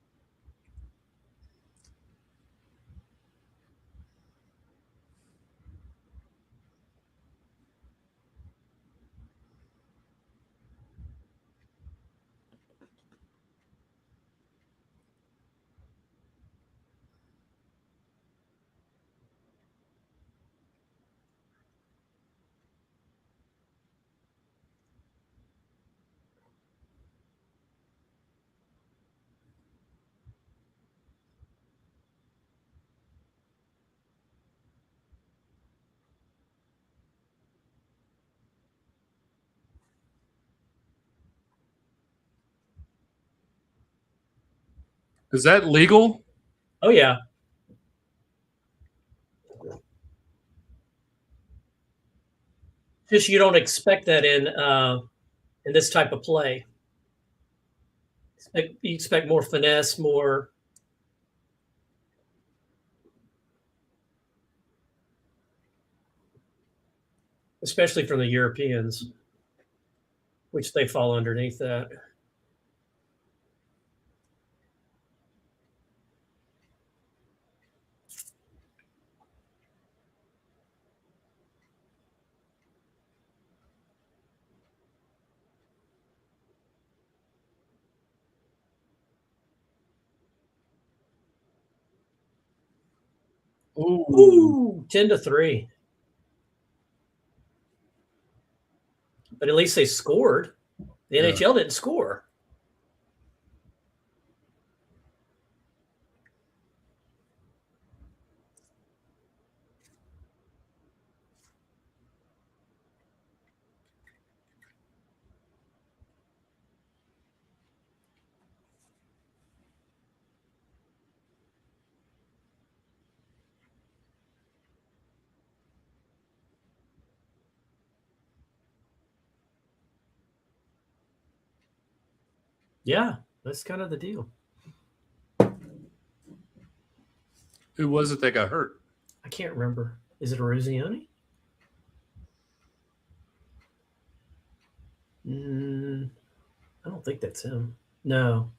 Is that legal? Oh, yeah. Just you don't expect that in this type of play. You expect more finesse, more. Especially from the Europeans, which they fall underneath that. Ooh, 10-3. But at least they scored. The NHL didn't score. Yeah, that's kind of the deal. Who was it that got hurt? I can't remember. Is it Eruzione? I don't think that's him. No.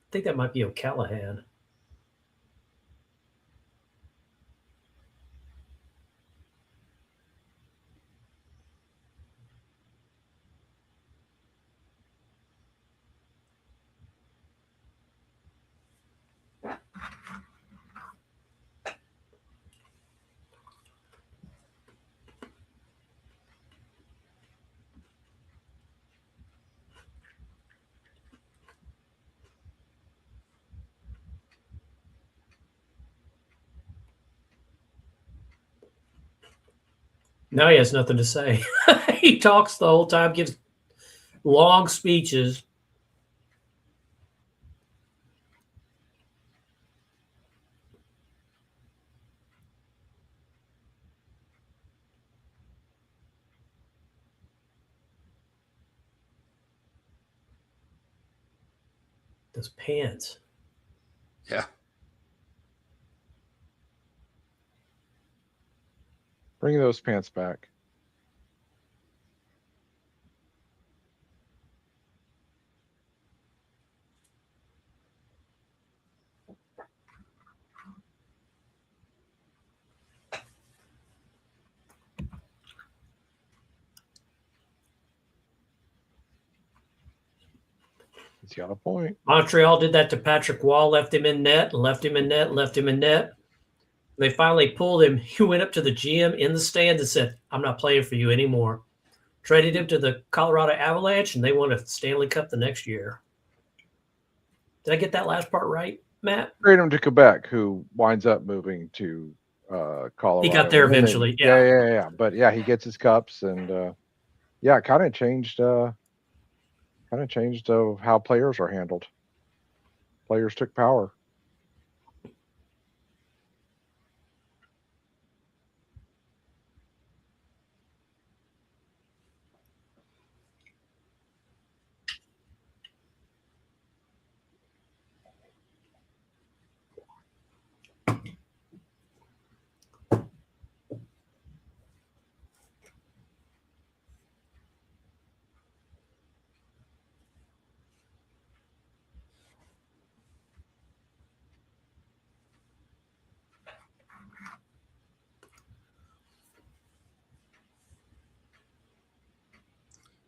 I think that might be O'Callahan. Now he has nothing to say. He talks the whole time, gives long speeches. Those pants. Yeah. Bring those pants back. He's got a point. Montreal did that to Patrick Wall, left him in net, left him in net, left him in net. They finally pulled him. He went up to the GM in the stand and said, I'm not playing for you anymore. Traded him to the Colorado Avalanche, and they won a Stanley Cup the next year. Did I get that last part right, Matt? Trade him to Quebec, who winds up moving to Colorado. He got there And then- eventually. Yeah. But yeah, he gets his cups, and yeah, it kind of changed. How players are handled. Players took power.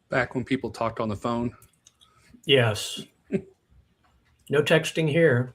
Back when people talked on the phone. Yes. No texting here.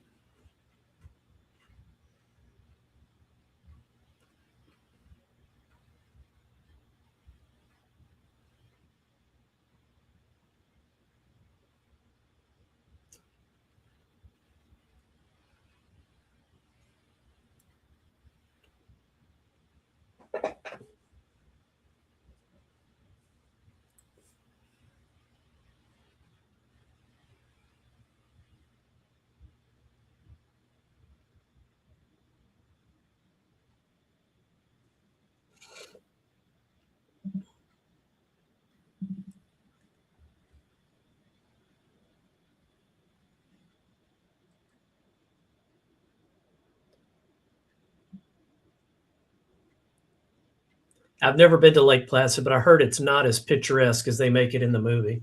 I've never been to Lake Placid, but I heard it's not as picturesque as they make it in the movie.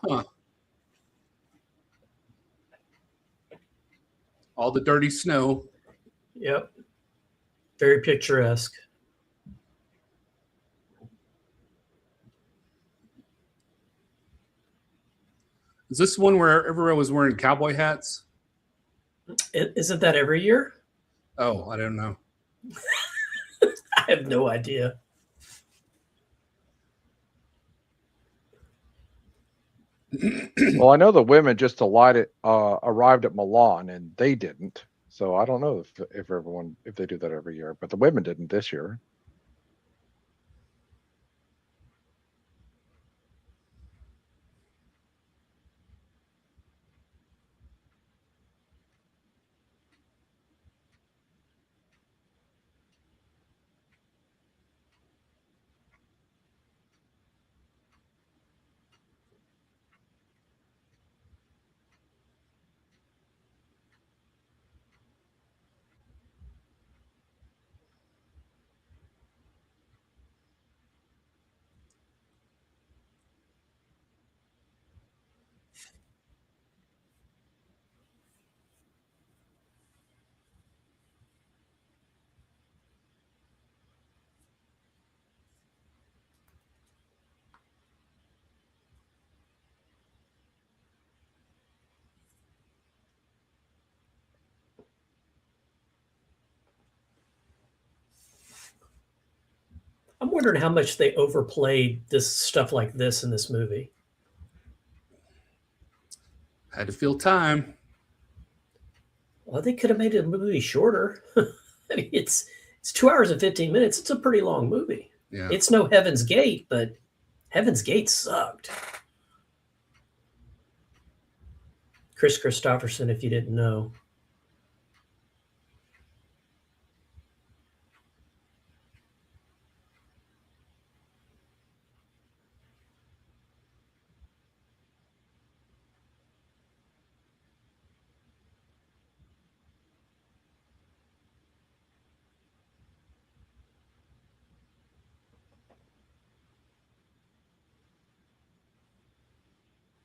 Huh. All the dirty snow. Yep. Very picturesque. Is this one where everyone was wearing cowboy hats? Isn't that every year? Oh, I don't know. I have no idea. Well, I know the women just arrived at Milan, and they didn't. So I don't know if they do that every year, but the women didn't this year. I'm wondering how much they overplayed this stuff like this in this movie. Had to fill time. Well, they could have made the movie shorter. I mean, it's 2 hours and 15 minutes. It's a pretty long movie. Yeah. It's no Heaven's Gate, but Heaven's Gate sucked. Chris Christopherson, if you didn't know.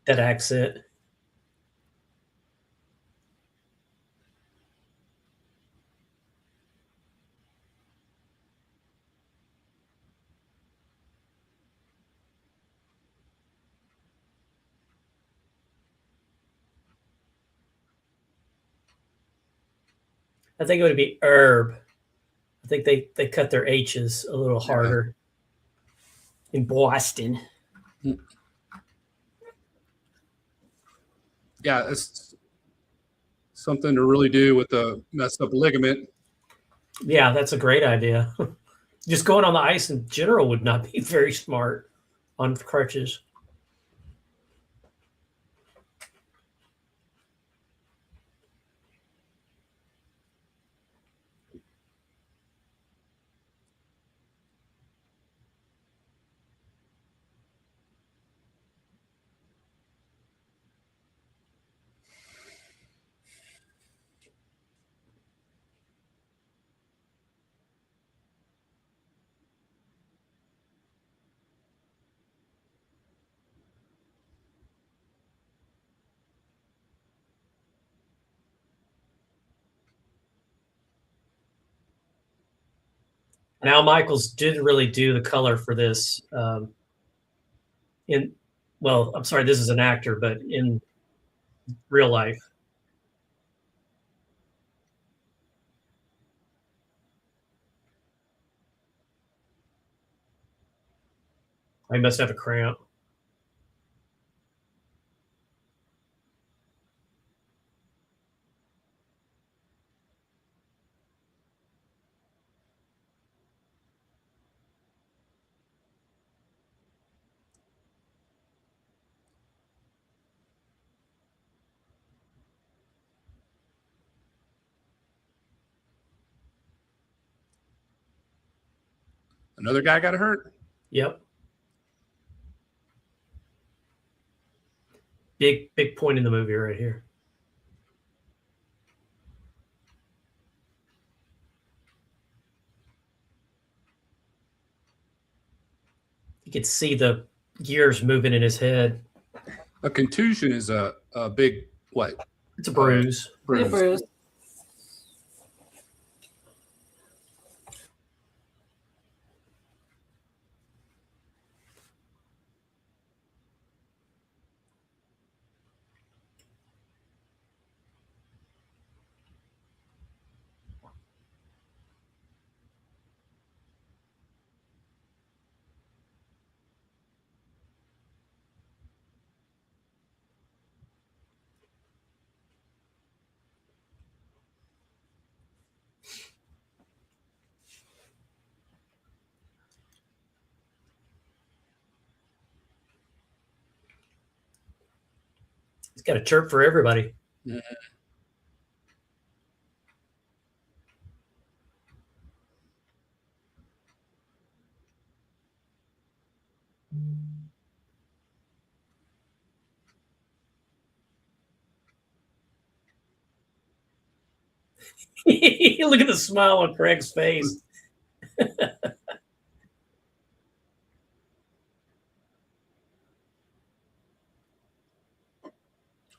That accent. I think it would be herb. I think they cut their H's a little harder in Boston. Yeah, it's something to really do with the messed up ligament. Yeah, that's a great idea. Just going on the ice in general would not be very smart on crutches. Now Michaels did really do the color for this. I'm sorry, this is an actor, but in real life. I must have a cramp. Another guy got hurt. Yep. Big point in the movie right here. You could see the gears moving in his head. A contusion is a big what? It's a bruise. Yeah, Bruce. He's got a chirp for everybody. Yeah. Look at the smile on Craig's face.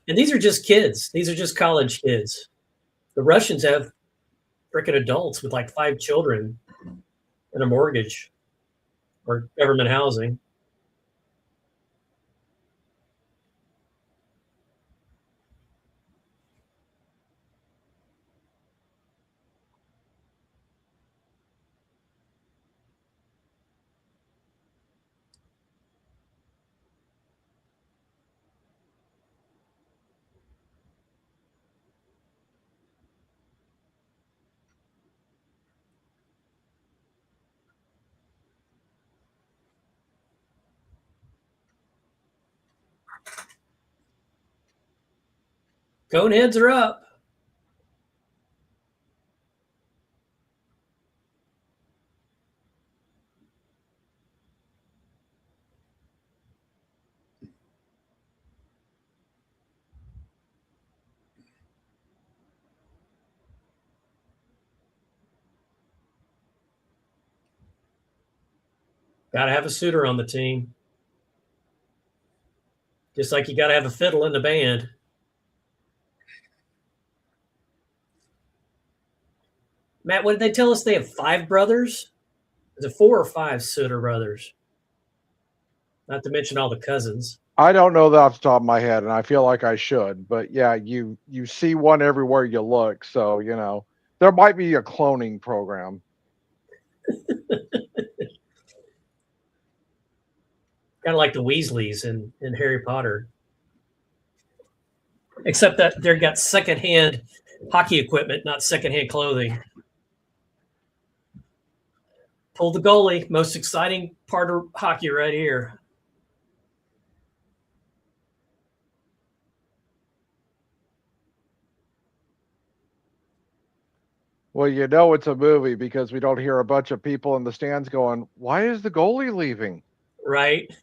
And these are just kids. These are just college kids. The Russians have freaking adults with like 5 children and a mortgage or government housing. Cone heads are up. Got to have a suitor on the team. Just like you got to have a fiddle in the band. Matt, what did they tell us? They have 5 brothers? Is it 4 or 5 suitor brothers? Not to mention all the cousins. I don't know that off the top of my head, and I feel like I should. But yeah, you see one everywhere you look. So, you know, there might be a cloning program. Kind of like the Weasleys in Harry Potter. Except that they've got secondhand hockey equipment, not secondhand clothing. Pull the goalie. Most exciting part of hockey right here. Well, you know it's a movie because we don't hear a bunch of people in the stands going, "Why is the goalie leaving?" Right.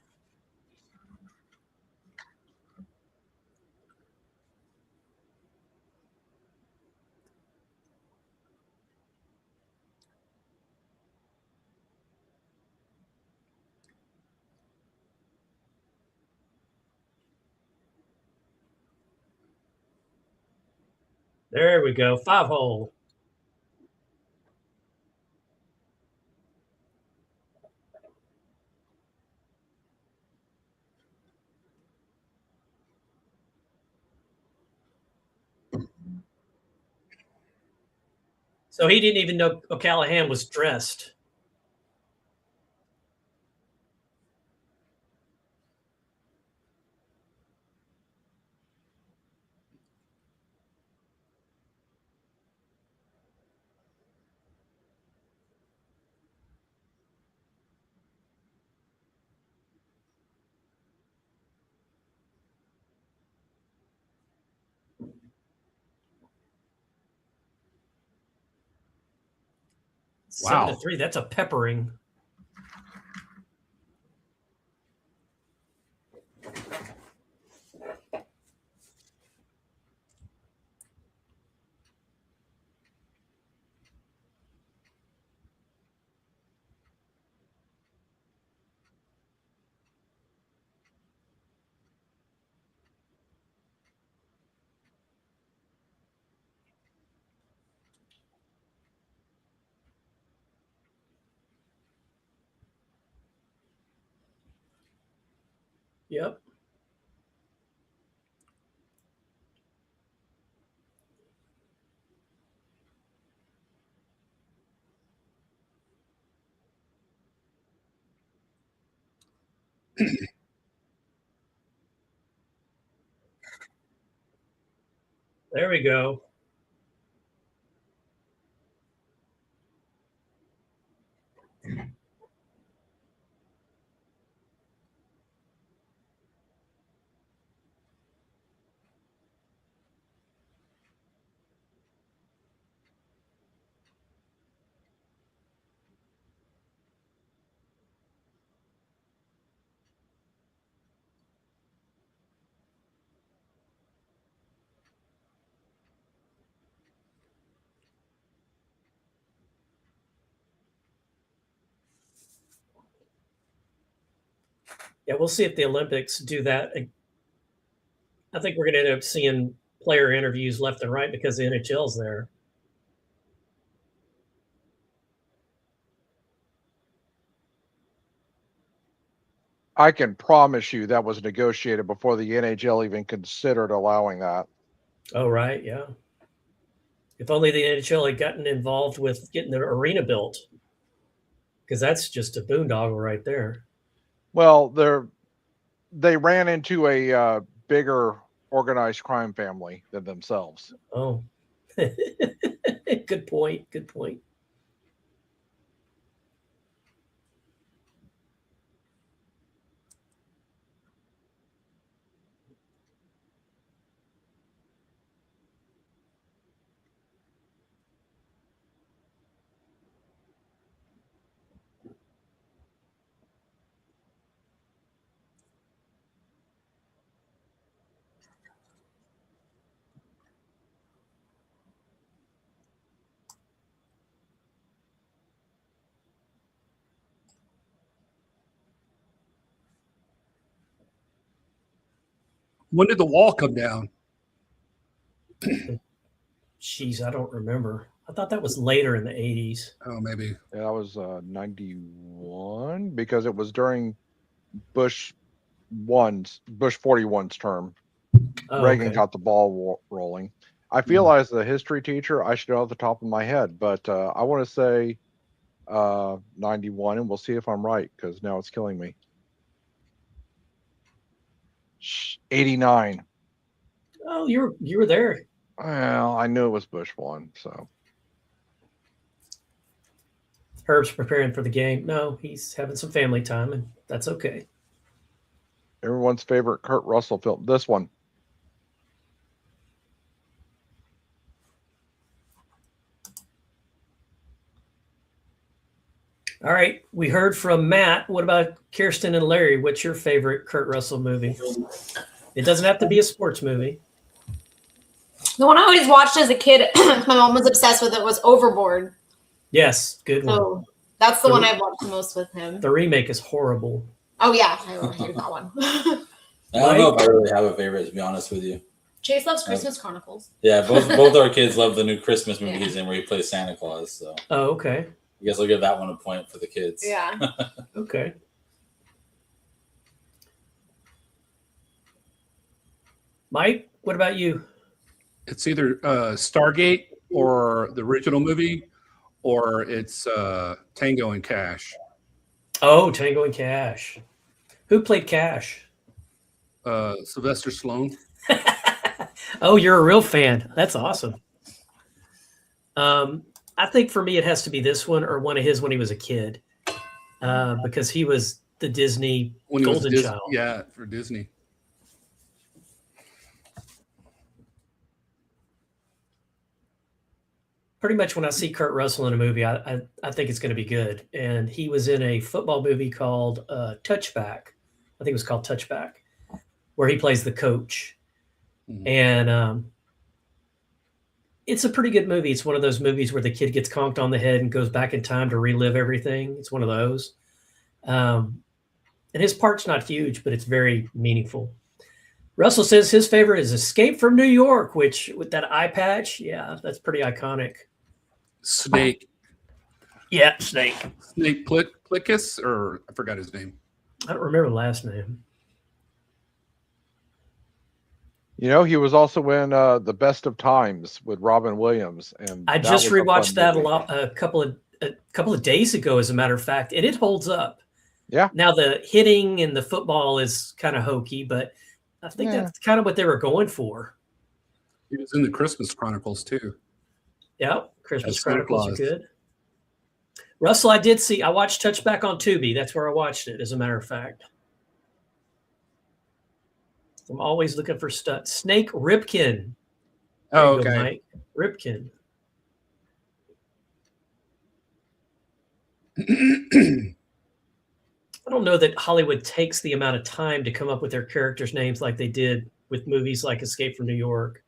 There we go. 5-hole. So he didn't even know O'Callahan was dressed. Wow. 7-3. That's a peppering. Yep. There we go. Yeah, we'll see if the Olympics do that. I think we're going to end up seeing player interviews left and right because the NHL's there. I can promise you that was negotiated before the NHL even considered allowing that. Oh, right. Yeah. If only the NHL had gotten involved with getting the arena built, because that's just a boondoggle right there. Well, they ran into a bigger organized crime family than themselves. Oh, good point. Good point. When did the wall come down? Jeez, I don't remember. I thought that was later in the 80s. Oh, maybe. Yeah, that was 91 because it was during Bush 41's term. Oh, Reagan okay. got the ball rolling. I feel as a history teacher, I should know off the top of my head, but I want to say 91, and we'll see if I'm right because now it's killing me. 89. Oh, you were there. Well, I knew it was Bush 1, so. Herb's preparing for the game. No, he's having some family time, and that's okay. Everyone's favorite Kurt Russell film. This one. All right, we heard from Matt. What about Kirsten and Larry? What's your favorite Kurt Russell movie? It doesn't have to be a sports movie. The one I always watched as a kid, my mom was obsessed with it, was Overboard. Yes, good one. So that's the one I've watched the most with him. The remake is horrible. Oh, yeah. I hated that one. I don't know if I really have a favorite, to be honest with you. Chase loves Christmas Chronicles. Yeah, both our kids love the new Christmas movie he's in where he plays Santa Claus. So Oh, okay. I guess I'll give that one a point for the kids. Yeah. Okay. Mike, what about you? It's either Stargate or the original movie, or it's Tango and Cash. Oh, Tango and Cash. Who played Cash? Sylvester Stallone. Oh, you're a real fan. That's awesome. I think for me, it has to be this one or one of his when he was a kid, because he was the Disney When he was golden child. Yeah, for Disney. Pretty much when I see Kurt Russell in a movie, I think it's going to be good. And he was in a football movie called Touchback. I think it was called Touchback, where he plays the coach. Mhm. And it's a pretty good movie. It's one of those movies where the kid gets conked on the head and goes back in time to relive everything. It's one of those. And his part's not huge, but it's very meaningful. Russell says his favorite is Escape from New York, which with that eye patch, yeah, that's pretty iconic. Snake. Yeah, Snake. Snake Plissken, or I forgot his name. I don't remember the last name. You know, he was also in The Best of Times with Robin Williams, and I that just was a rewatched fun that movie. a couple of days ago, as a matter of fact, and it holds up. Yeah. Now the hitting and the football is kind of hokey, but I think that's kind of what they were going for. He was in the Christmas Chronicles too. Yeah, Christmas As Santa Chronicles are Claus. good. Russell, I watched Touchback on Tubi. That's where I watched it, as a matter of fact. I'm always looking for stuff. Snake Ripken. There Oh, you go, okay. Mike. Ripken. I don't know that Hollywood takes the amount of time to come up with their characters' names like they did with movies like Escape from New York.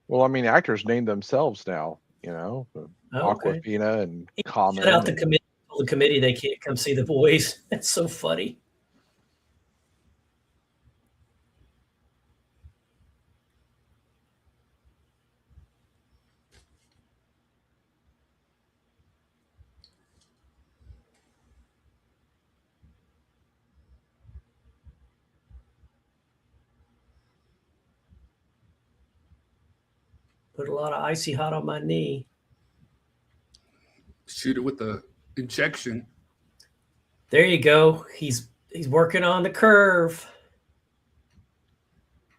Well, I mean, actors name themselves now, you know, Oh, okay. Aquafina and Common. Shut out the and- committee. The committee, they can't come see the boys. That's so funny. Put a lot of icy hot on my knee. Shoot it with the injection. There you go. He's working on the curve.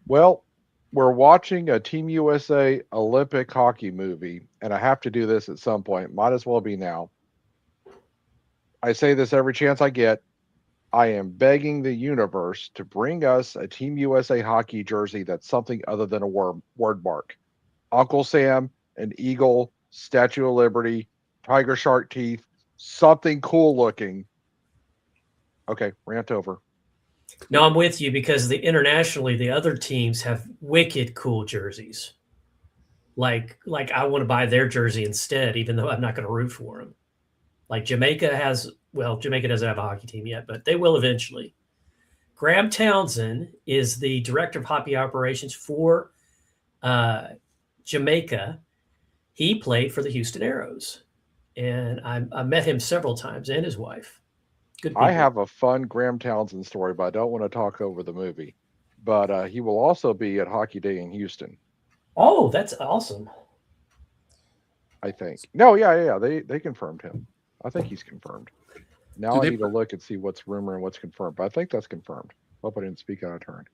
Well, we're watching a Team USA Olympic hockey movie, and I have to do this at some point. Might as well be now. I say this every chance I get. I am begging the universe to bring us a Team USA hockey jersey that's something other than a word mark. Uncle Sam, an eagle, Statue of Liberty, tiger shark teeth, something cool looking. Okay, rant over. No, I'm with you because internationally, the other teams have wicked cool jerseys. like I want to buy their jersey instead, even though I'm not going to root for them. Like Jamaica doesn't have a hockey team yet, but they will eventually. Graham Townsend is the director of hockey operations for Jamaica. He played for the Houston Aeros, and I met him several times, and his wife. Good people. I have a fun Graham Townsend story, but I don't want to talk over the movie. But he will also be at Hockey Day in Houston, Oh, that's awesome. I think. No, yeah. They confirmed him. I think he's confirmed. Now Do I they need to look and see what's rumor and what's confirmed. But I think that's confirmed. Hope I didn't speak out of turn.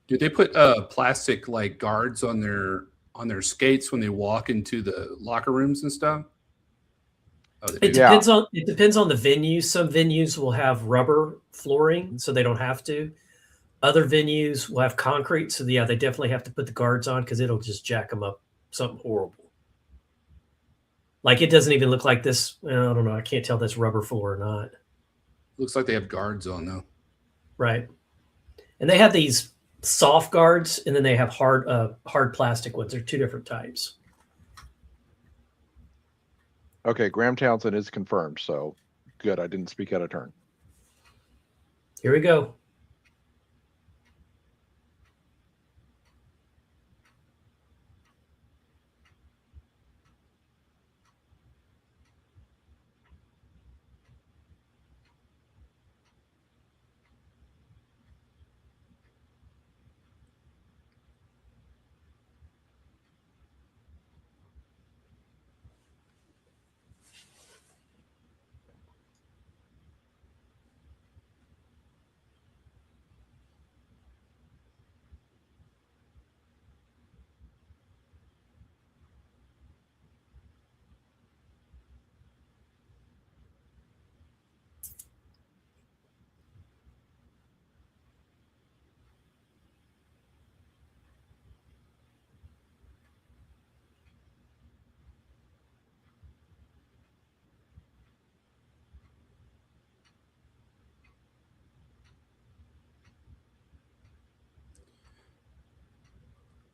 Do they put plastic like guards on their skates when they walk into the locker rooms and stuff? Oh, they It do. Yeah. depends on the venue. Some venues will have rubber flooring, so they don't have to. Other venues will have concrete, so yeah, they definitely have to put the guards on because it'll just jack them up something horrible. Like it doesn't even look like this. Well, I don't know. I can't tell if that's rubber floor or not. Looks like they have guards on though. Right. And they have these soft guards, and then they have hard plastic ones. They're two different types. Okay, Graham Townsend is confirmed. So good. I didn't speak out of turn. Here we go.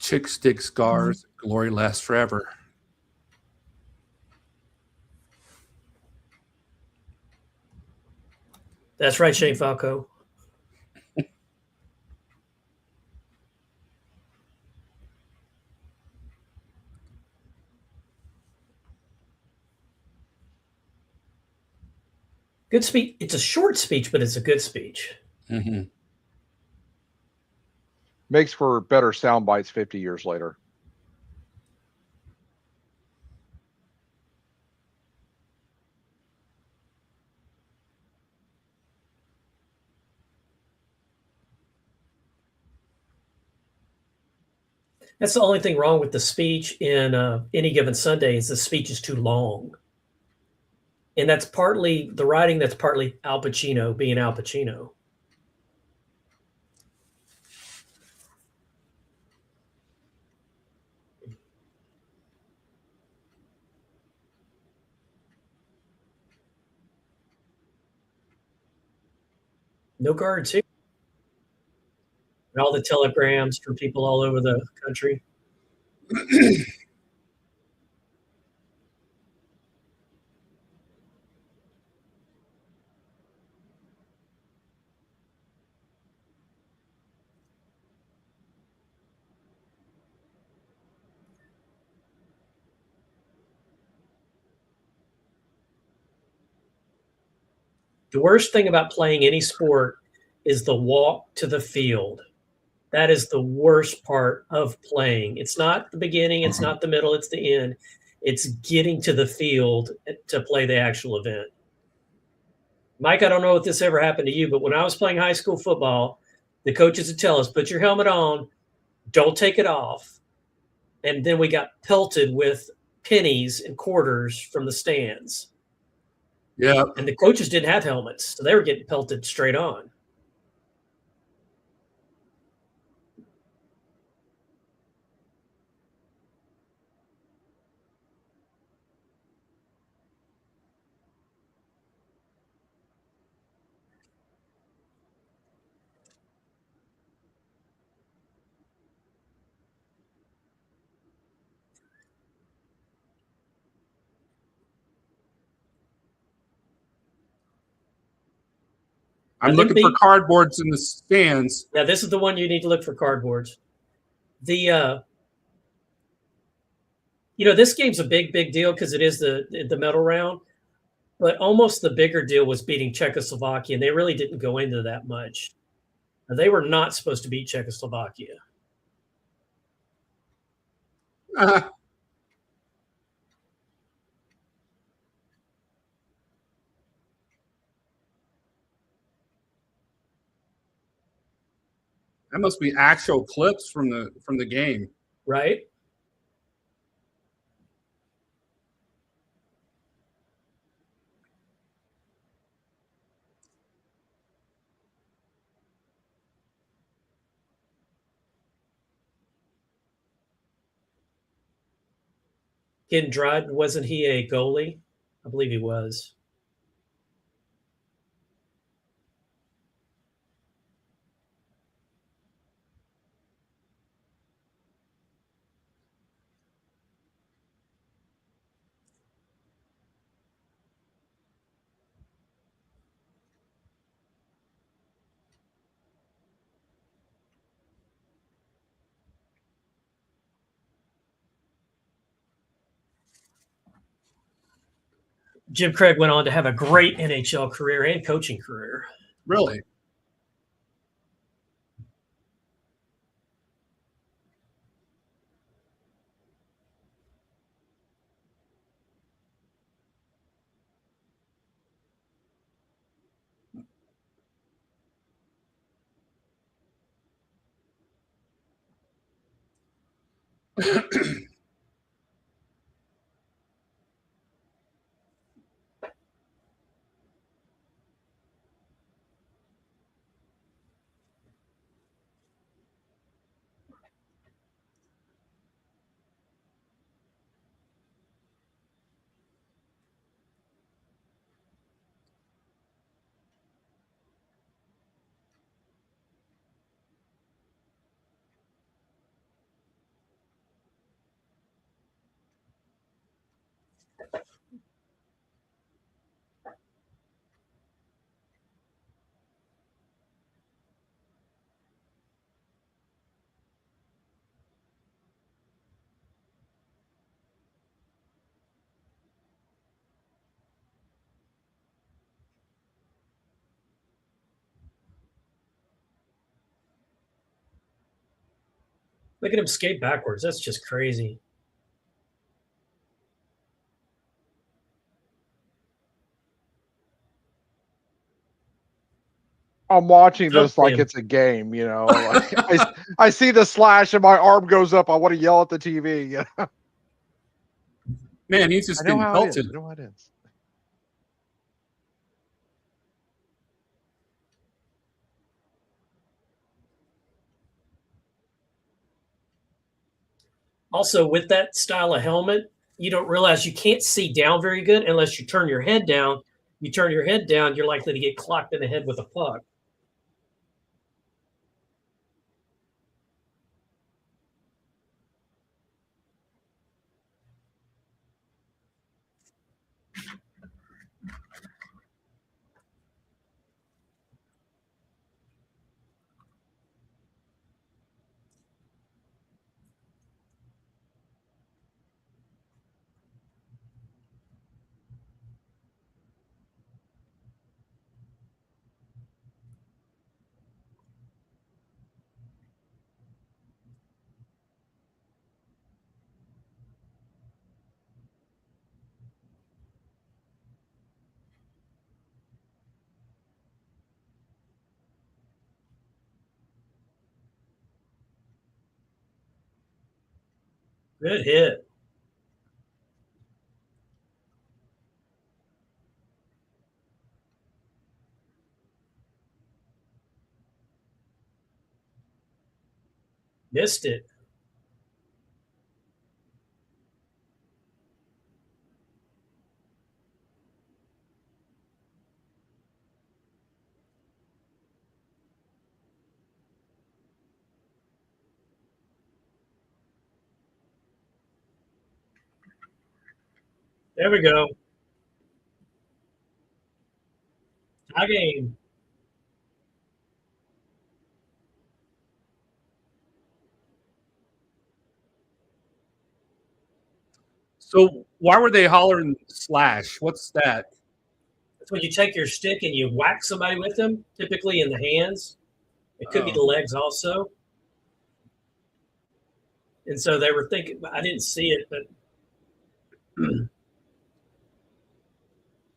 Chick stick scars, glory lasts forever. That's right, Shane Falco. Good speech. It's a short speech, but it's a good speech. Mm-hmm. Makes for better sound bites 50 years later. That's the only thing wrong with the speech in Any Given Sunday is the speech is too long. And that's partly the writing, that's partly Al Pacino being Al Pacino. No guards here. And all the telegrams from people all over the country. The worst thing about playing any sport is the walk to the field. That is the worst part of playing. It's not the beginning, it's not the middle, it's the end. It's getting to the field to play the actual event. Mike, I don't know if this ever happened to you, but when I was playing high school football, the coaches would tell us, put your helmet on, don't take it off. And then we got pelted with pennies and quarters from the stands. Yeah. And the coaches didn't have helmets, so they were getting pelted straight on. I'm looking for cardboards in the stands. Yeah, this is the one you need to look for cardboards. The this game's a big deal because it is the medal round, but almost the bigger deal was beating Czechoslovakia, and they really didn't go into that much. They were not supposed to beat Czechoslovakia. That must be actual clips from the game. Right? Getting Dryden, wasn't he a goalie? I believe he was. Jim Craig went on to have a great NHL career and coaching career. Really? Look at him skate backwards. That's just crazy. I'm watching this like him. it's a game, you know. Like I see the slash and my arm goes up. I want to yell at the TV. You know? Man, he's just getting pelted. I know how it is. Also, with that style of helmet, you don't realize you can't see down very good unless you turn your head down. You turn your head down, you're likely to get clocked in the head with a puck. Good hit. Missed it. There we go. Tie game. So why were they hollering slash? What's that? That's when you take your stick and you whack somebody with them, typically in the hands. It could be the legs also. And so they were thinking, I didn't see it, but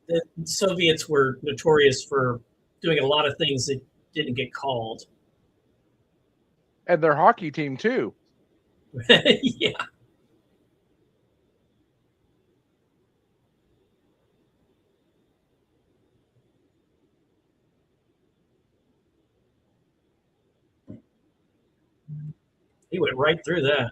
the Soviets were notorious for doing a lot of things that didn't get called. And their hockey team too. Yeah. He went right through that.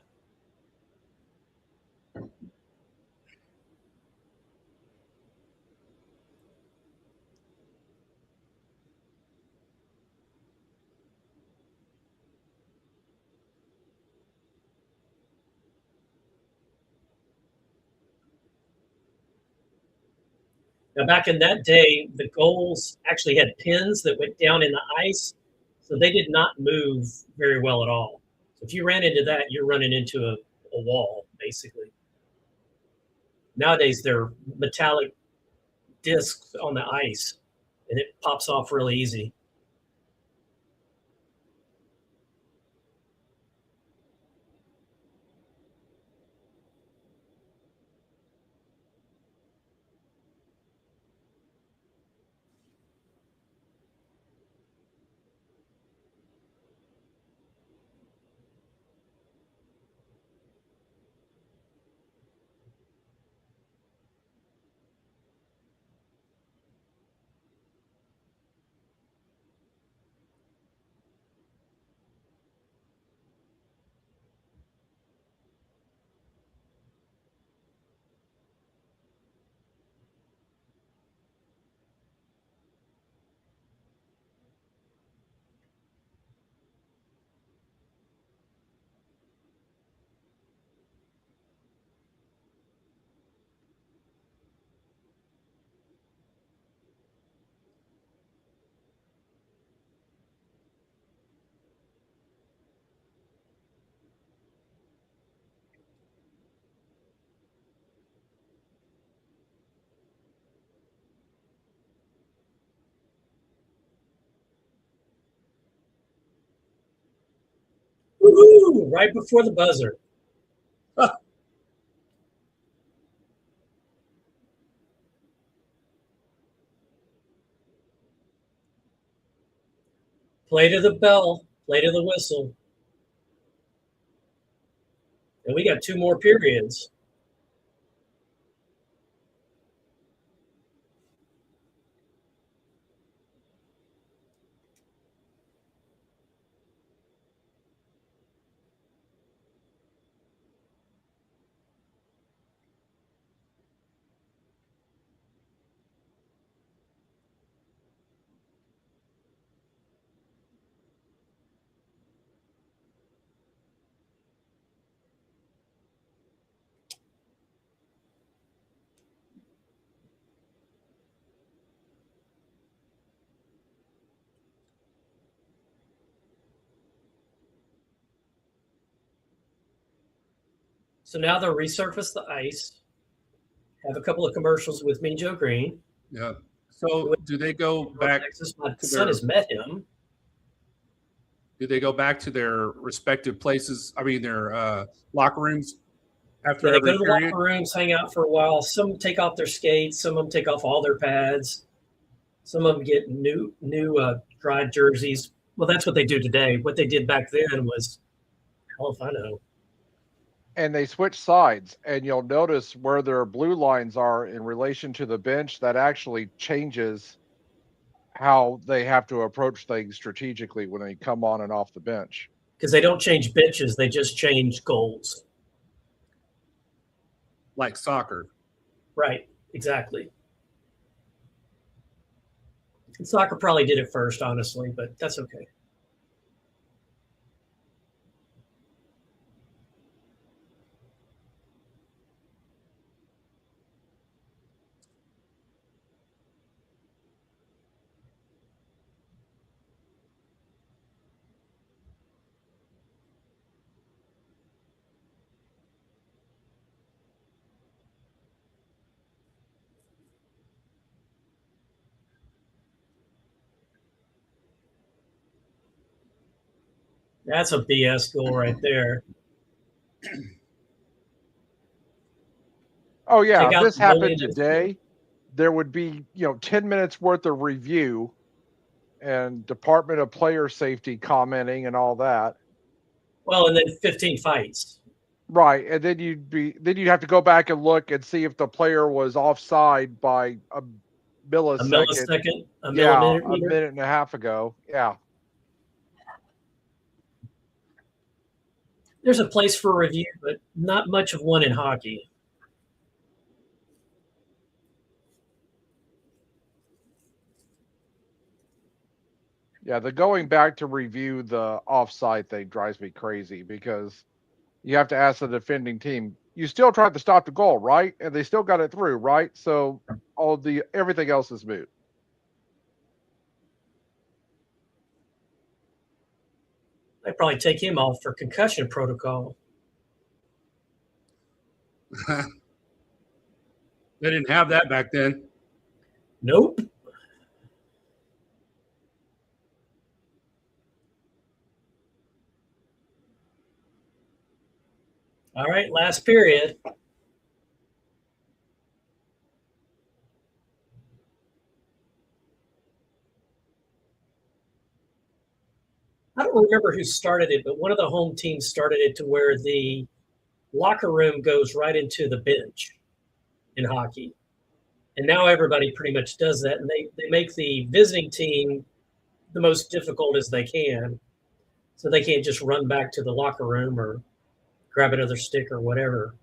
Now, back in that day, the goals actually had pins that went down in the ice, so they did not move very well at all. So if you ran into that, you're running into a wall, basically. Nowadays, they're metallic discs on the ice, and it pops off really easy. Woohoo! Right before the buzzer. Play to the bell, play to the whistle. And we got 2 more periods. So now they'll resurface the ice, have a couple of commercials with Mean Joe Green. Yeah. So do they go back? Texas. My to son their- has met him. Do they go back to their respective places? I mean, their locker rooms after They every go to the period? locker rooms, hang out for a while. Some take off their skates. Some of them take off all their pads. Some of them get new dried jerseys. Well, that's what they do today. What they did back then was, hell if I know. And they switch sides, and you'll notice where their blue lines are in relation to the bench. That actually changes how they have to approach things strategically when they come on and off the bench. Because they don't change benches, they just change goals. Like soccer. Right, exactly. And soccer probably did it first, honestly, but that's okay. That's a BS goal right there. Oh yeah, Take if out this the goalie happened and then- today, there would be 10 minutes worth of review and Department of Player Safety commenting and all that. Well, and then 15 fights. Right, and then you'd have to go back and look and see if the player was offside by a A millisecond. millisecond, a Yeah, a millimeter. minute and a half ago. Yeah. There's a place for review, but not much of one in hockey. Yeah, the going back to review the offside thing drives me crazy because you have to ask the defending team, you still tried to stop the goal, right? And they still got it through, right? So everything else is moot. They probably take him off for concussion protocol. They didn't have that back then. Nope. All right, last period. I don't remember who started it, but one of the home teams started it to where the locker room goes right into the bench in hockey. And now everybody pretty much does that. And they make the visiting team the most difficult as they can. So they can't just run back to the locker room or grab another stick or whatever.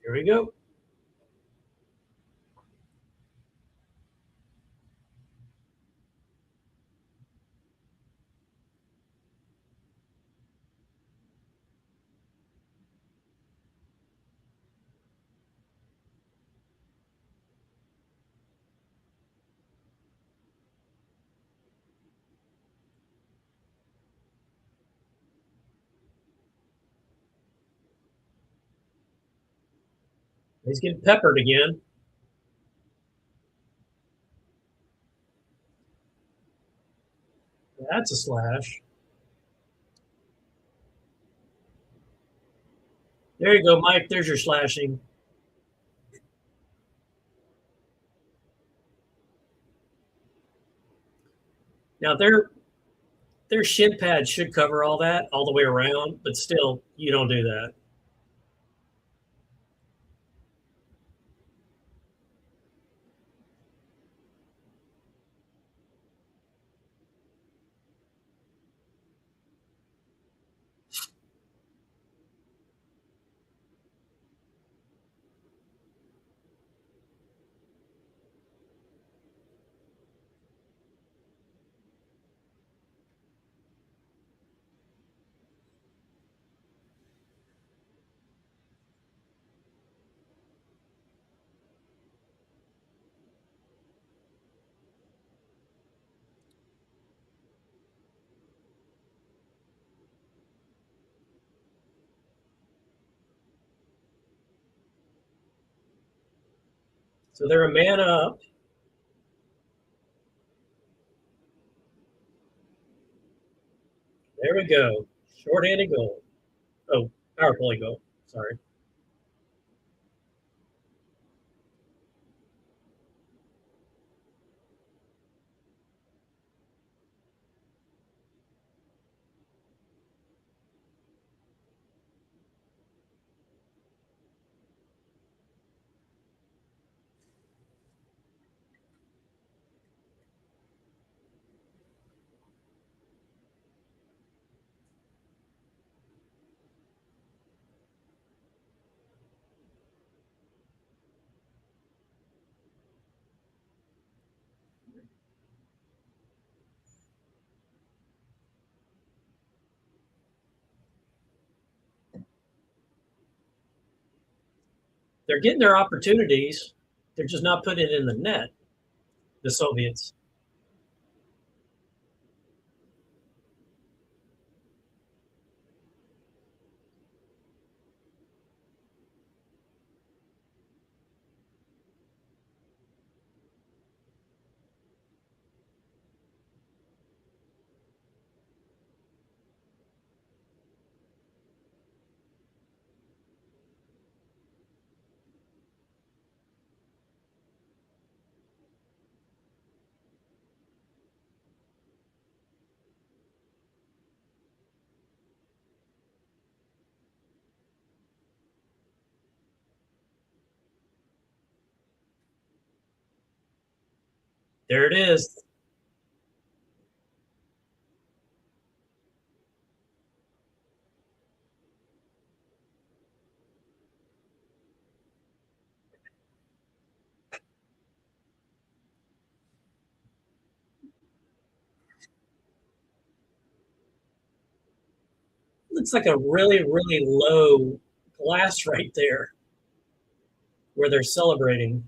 Here we go. He's getting peppered again. That's a slash. There you go, Mike. There's your slashing. Now their shin pad should cover all that all the way around, but still, you don't do that. So they're a man up. There we go. Short-handed goal. Oh, power play goal. Sorry. They're getting their opportunities. They're just not putting it in the net, the Soviets. There it is. Looks like a really, really low glass right there where they're celebrating.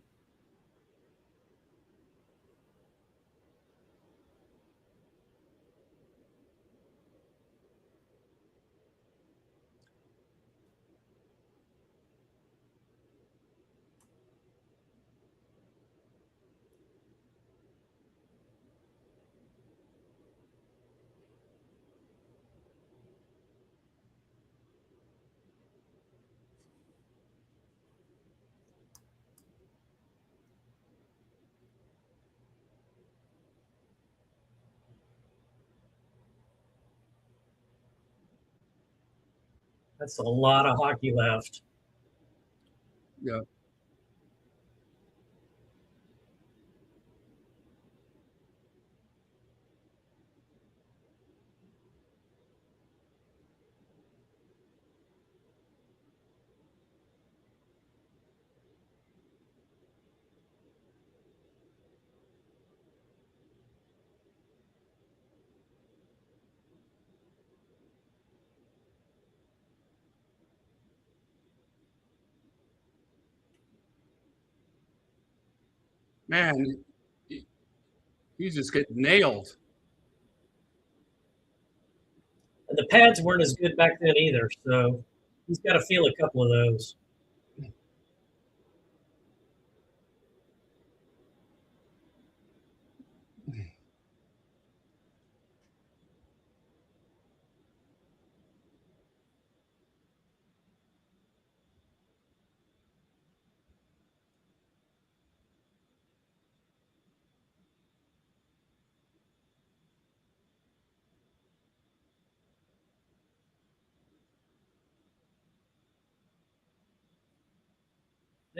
That's a lot of hockey left. Yeah. Man, you just get nailed. And the pads weren't as good back then either, so he's got to feel a couple of those.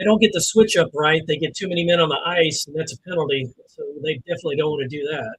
They don't get the switch up right. They get too many men on the ice, and that's a penalty. So they definitely don't want to do that.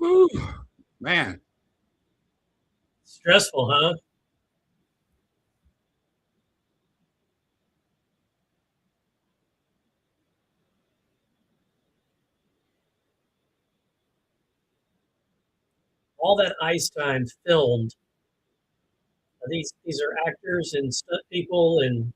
Whew, man. Stressful, huh? All that ice time filmed. These are actors and stunt people, and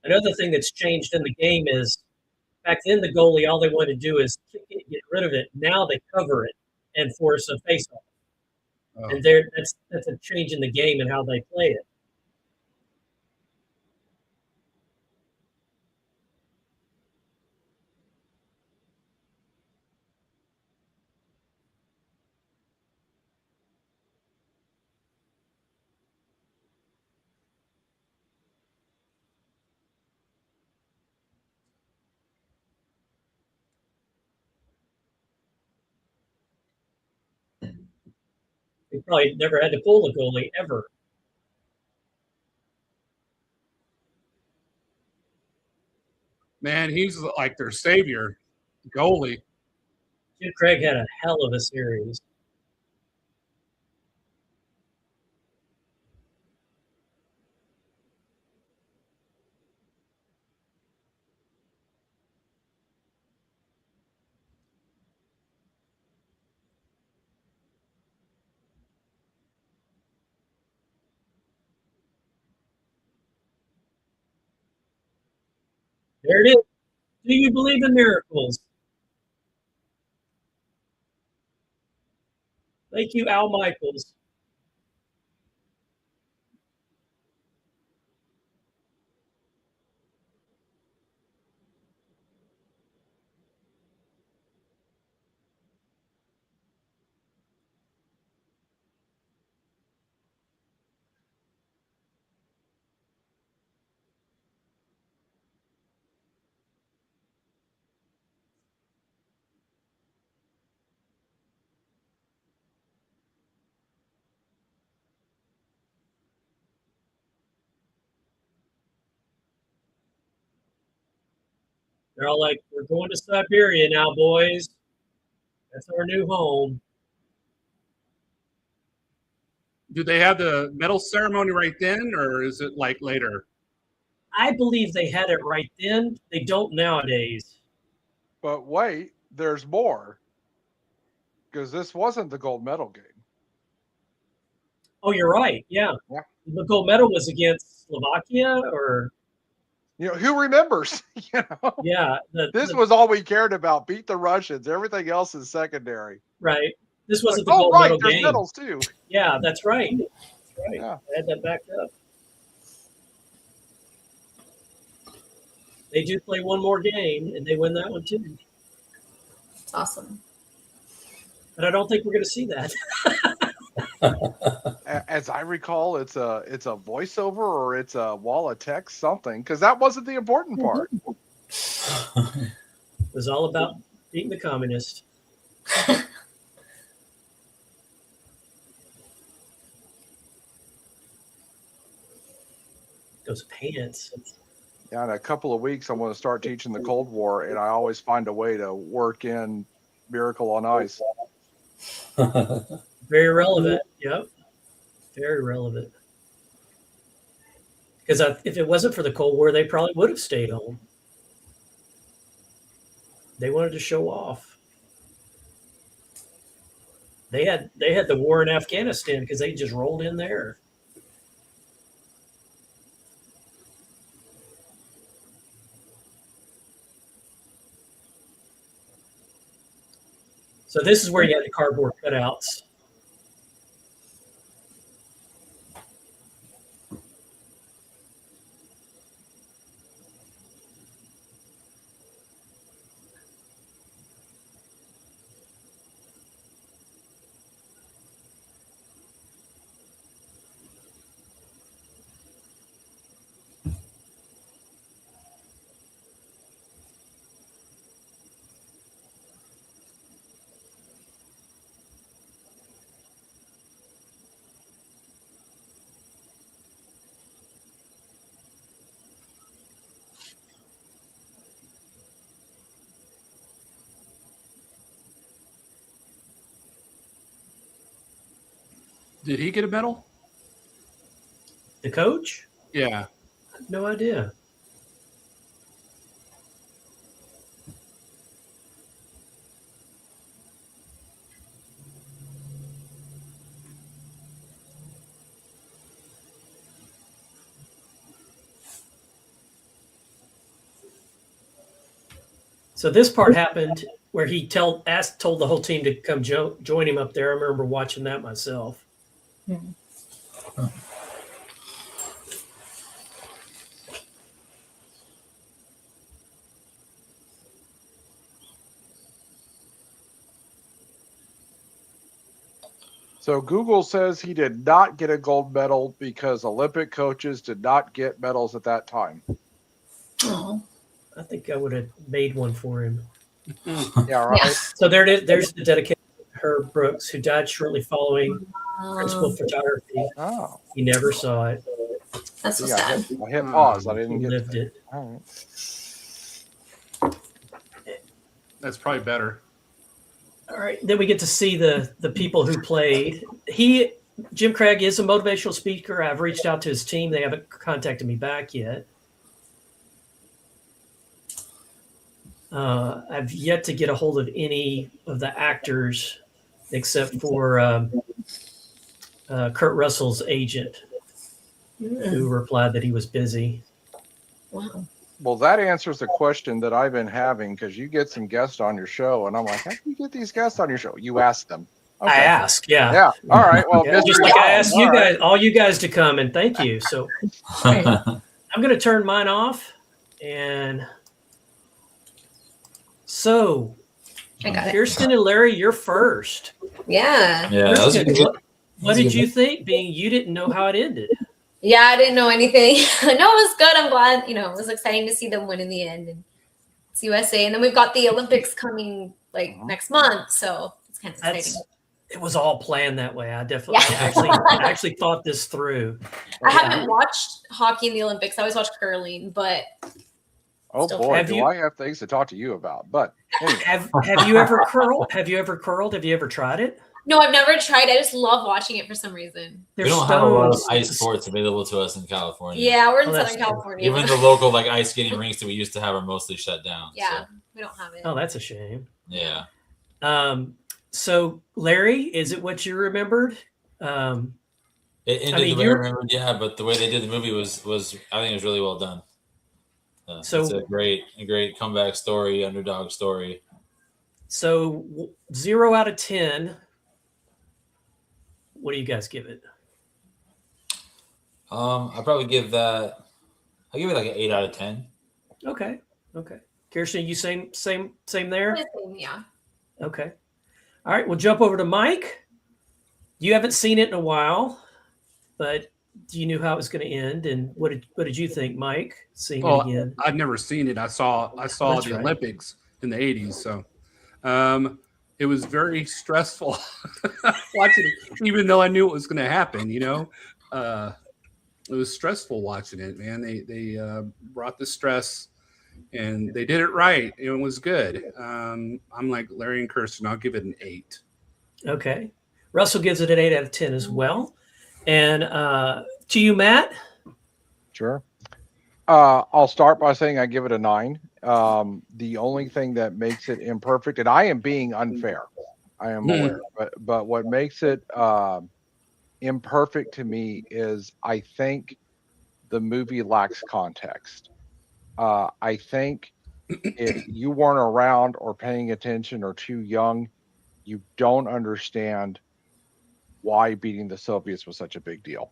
another thing that's changed in the game is back then the goalie, all they wanted to do is kick it, get rid of it. Now they cover it and force a face-off. Oh. And that's a change in the game and how they play it. They probably never had to pull the goalie ever. Man, he's like their savior, goalie. Jim Craig had a hell of a series. There it is. Do you believe in miracles? Thank you, Al Michaels. They're all like, we're going to Siberia now, boys. That's our new home. Do they have the medal ceremony right then, or is it like later? I believe they had it right then. They don't nowadays. But wait, there's more. Because this wasn't the gold medal game. Oh, you're right. Yeah. Yeah. The gold medal was against Slovakia or Who remembers? yeah. This was all we cared about. Beat the Russians. Everything else is secondary. Right. This wasn't Like, the gold medal there's game. medals too. Yeah, that's right. That's right. Yeah. I had that backed up. They do play one more game, and they win that one too. It's awesome. But I don't think we're going to see that. As I recall, it's a voiceover or it's a wall of text, something, because that wasn't the important part. It was all about beating the communist. Those pants. Yeah, in a couple of weeks, I'm going to start teaching the Cold War, and I always find a way to work in Miracle on Ice. Very relevant. Yep. Very relevant. Because if it wasn't for the Cold War, they probably would have stayed home. They wanted to show off. They had the war in Afghanistan because they just rolled in there. So this is where you had the cardboard cutouts. Did he get a medal? The coach? Yeah. No idea. So this part happened where he told the whole team to come join him up there. I remember watching that myself. So Google says he did not get a gold medal because Olympic coaches did not get medals at that time. Oh. I think I would have made one for him. Yeah, right. Yeah. So there's the dedication to Herb Brooks, who died shortly following principal photography. Oh, He never saw it. That's so yeah, sad. I hit pause. I He didn't get lived it. All right. That's probably better. All right. Then we get to see the people who played. Jim Craig is a motivational speaker. I've reached out to his team. They haven't contacted me back yet. I've yet to get a hold of any of the actors except for Kurt Russell's agent, who replied that he was busy. Wow. Well, that answers the question that I've been having because you get some guests on your show, and I'm like, how do you get these guests on your show? You ask them. I ask, yeah. Yeah. All right. Well, Yeah, just Mr. like I Tom, asked all you right. guys, all you guys to come, and thank you. So I'm going to turn mine off. And so, I got it. Kirsten and Larry, you're first. Yeah. Yeah, that was a Kirsten, good. what did you think, being you didn't know how it ended? Yeah, I didn't know anything. No, it was good. I'm glad, it was exciting to see them win in the end. And it's USA. And then we've got the Olympics coming next month. So it's kind of exciting. It was all planned that way. I definitely, Yeah. I actually thought this through. I haven't watched hockey in the Olympics. I always watch curling, but Oh Still boy, Have do you- I have things to talk to you about? But anyway. Have you ever curled? Have you ever curled? Have you ever tried it? no, I've never tried. I just love watching it for some reason. We There's don't have a lot of stones. ice sports available to us in California. Yeah, we're in Oh, that's Southern true. California. Even the local ice skating rinks that we used to have are mostly shut down. yeah, So, we don't have it. Oh, that's a shame. yeah. So Larry, is it what you remembered? It ended I mean, the way I you're- remembered, yeah, but the way they did the movie was I think it was really well done. So- it's a great comeback story, underdog story. So 0 out of 10. What do you guys give it? I probably give that. I give it like an 8 out of 10. Okay. Kirsten, you same there? Yeah. Okay. All right, we'll jump over to Mike. You haven't seen it in a while, but you knew how it was going to end. And what did you think, Mike? Seeing it again? I've never seen it. I saw That's the right. Olympics in the 80s. So it was very stressful watching it, even though I knew it was going to happen, it was stressful watching it, man. They brought the stress and they did it right. It was good. I'm like Larry and Kirsten. I'll give it an 8. Okay. Russell gives it an 8 out of 10 as well. And to you, Matt? Sure. I'll start by saying I give it a 9. The only thing that makes it imperfect, and I am being unfair, I am aware, but what makes it imperfect to me is I think the movie lacks context. I think if you weren't around or paying attention or too young, you don't understand why beating the Soviets was such a big deal.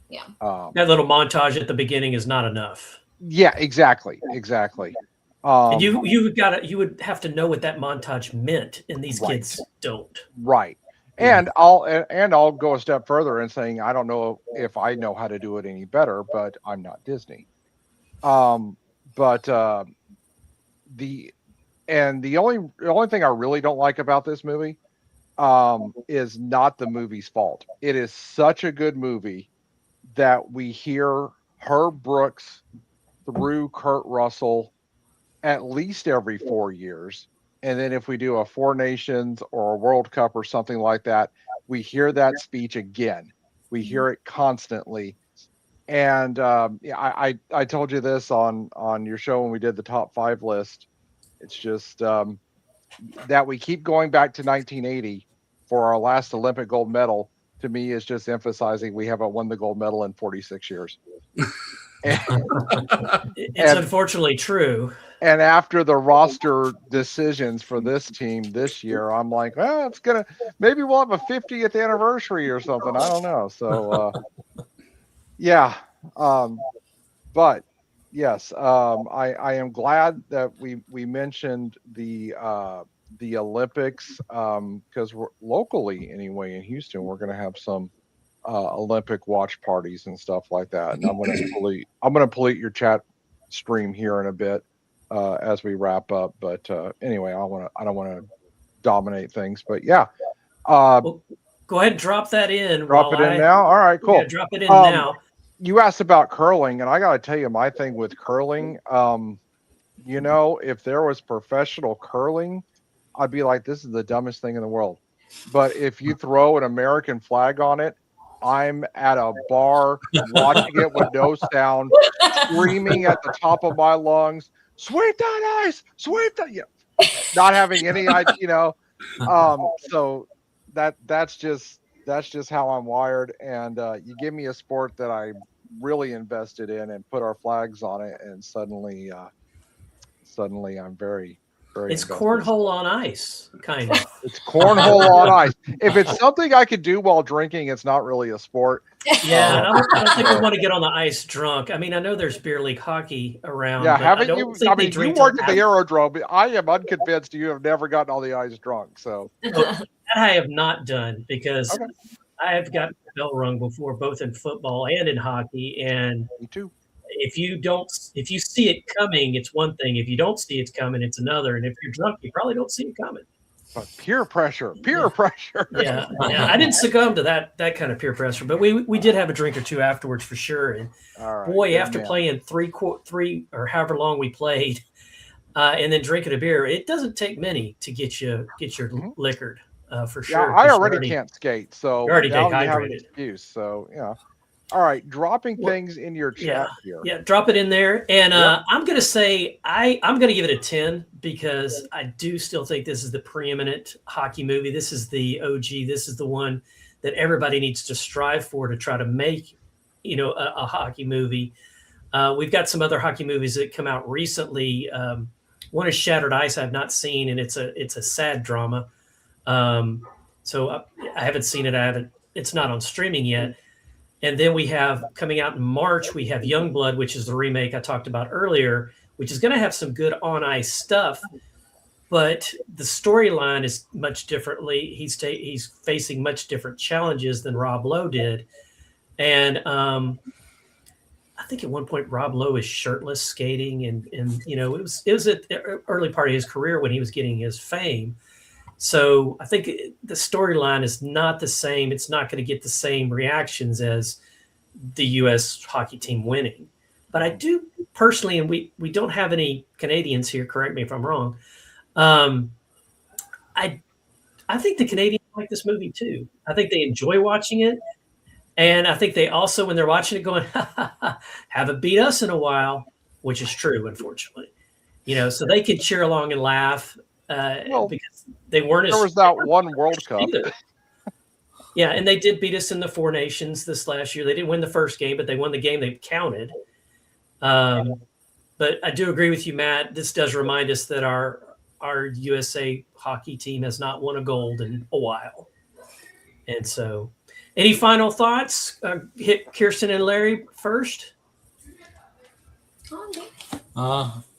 Yeah. That little montage at the beginning is not enough. Yeah, exactly. And you would have to know what that montage meant, and these Right. kids don't. Right. And I'll go a step further in saying I don't know if I know how to do it any better, but I'm not Disney. The only thing I really don't like about this movie is not the movie's fault. It is such a good movie that we hear Herb Brooks through Kurt Russell at least every 4 years. And then if we do a Four Nations or a World Cup or something like that, we hear that speech again. We hear it constantly. And yeah, I told you this on your show when we did the top 5 list. It's just that we keep going back to 1980 for our last Olympic gold medal. To me, is just emphasizing we haven't won the gold medal in 46 years. It's unfortunately true. And after the roster decisions for this team this year, I'm like, well, it's gonna, maybe we'll have a 50th anniversary or something. I don't know. So yeah. But yes, I am glad that we mentioned the Olympics, because we're locally anyway in Houston, we're going to have some Olympic watch parties and stuff like that. And I'm going to pollute your chat stream here in a bit as we wrap up. But anyway, I don't want to dominate things. But yeah, Well, go ahead and drop that in. drop it in now. All right, cool. Yeah, drop it in now. You asked about curling, and I got to tell you my thing with curling. You know, if there was professional curling, I'd be like, this is the dumbest thing in the world. But if you throw an American flag on it, I'm at a bar watching it with no sound, screaming at the top of my lungs, sweep that ice, sweep that. Yeah. Not having any idea, you know. So that's just how I'm wired. And you give me a sport that I really invested in and put our flags on it, and suddenly I'm very It's invested. cornhole on ice, kind of. It's cornhole on ice. If it's something I could do while drinking, it's not really a sport. Yeah, and I don't think we want to get on the ice drunk. I mean, I know there's beer league hockey around. Yeah, but haven't I you? don't think I they mean, you drink worked at till the aerodrome. But I am unconvinced you have never gotten on the ice drunk. So that I have not done, because Okay. I have gotten the bell rung before, both in football and in hockey. And me too. if you see it coming, it's one thing. If you don't see it's coming, it's another. And if you're drunk, you probably don't see it coming. But peer pressure. Yeah, I didn't succumb to that kind of peer pressure, but we did have a drink or two afterwards for sure. And All right, boy, good after man. playing three or however long we played, and then drinking a beer, it doesn't take many to get you liquored, for Yeah, sure. I 'cause already can't skate, so you're already now you have an dehydrated. excuse. So yeah. All right, dropping Well, things in your chat here. Yeah, drop it in there. And Yep. I'm going to say I'm going to give it a 10, because I do still think this is the preeminent hockey movie. This is the OG. This is the one that everybody needs to strive for to try to make, a hockey movie. We've got some other hockey movies that come out recently. One is Shattered Ice. I've not seen, and it's a sad drama. So I haven't seen it. It's not on streaming yet. And then we have, coming out in March, we have Youngblood, which is the remake I talked about earlier, which is going to have some good on ice stuff, but the storyline is much differently. He's facing much different challenges than Rob Lowe did. And I think at one point Rob Lowe is shirtless skating, and it was at the early part of his career when he was getting his fame. So I think the storyline is not the same. It's not going to get the same reactions as the U.S. hockey team winning. But I do personally, and we don't have any Canadians here, correct me if I'm wrong, I think the Canadians like this movie too. I think they enjoy watching it. And I think they also, when they're watching it, going, haven't beat us in a while, which is true, unfortunately. So they could cheer along and laugh. Because they weren't. There was that one World Cup. Either. Yeah, and they did beat us in the Four Nations this last year. They didn't win the first game, but they won the game they counted. But I do agree with you, Matt. This does remind us that our USA hockey team has not won a gold in a while. And so, any final thoughts? Hit Kirsten and Larry first.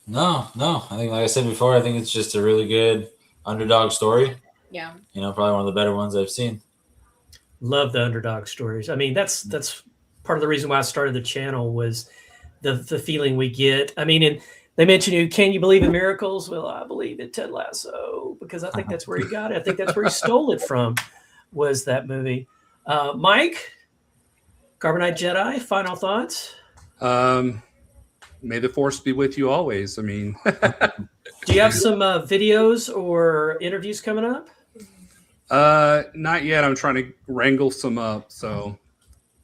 No. I think, like I said before, I think it's just a really good underdog story. Yeah. Probably one of the better ones I've seen. Love the underdog stories. I mean, that's part of the reason why I started the channel, was the feeling we get. I mean, and they mentioned can you believe in miracles? Well, I believe in Ted Lasso, because I think that's where he got it. I think that's where he stole it from, was that movie. Mike, Carbonite Jedi, final thoughts? May the force be with you always. I mean, do you have some videos or interviews coming up? Not yet. I'm trying to wrangle some up, so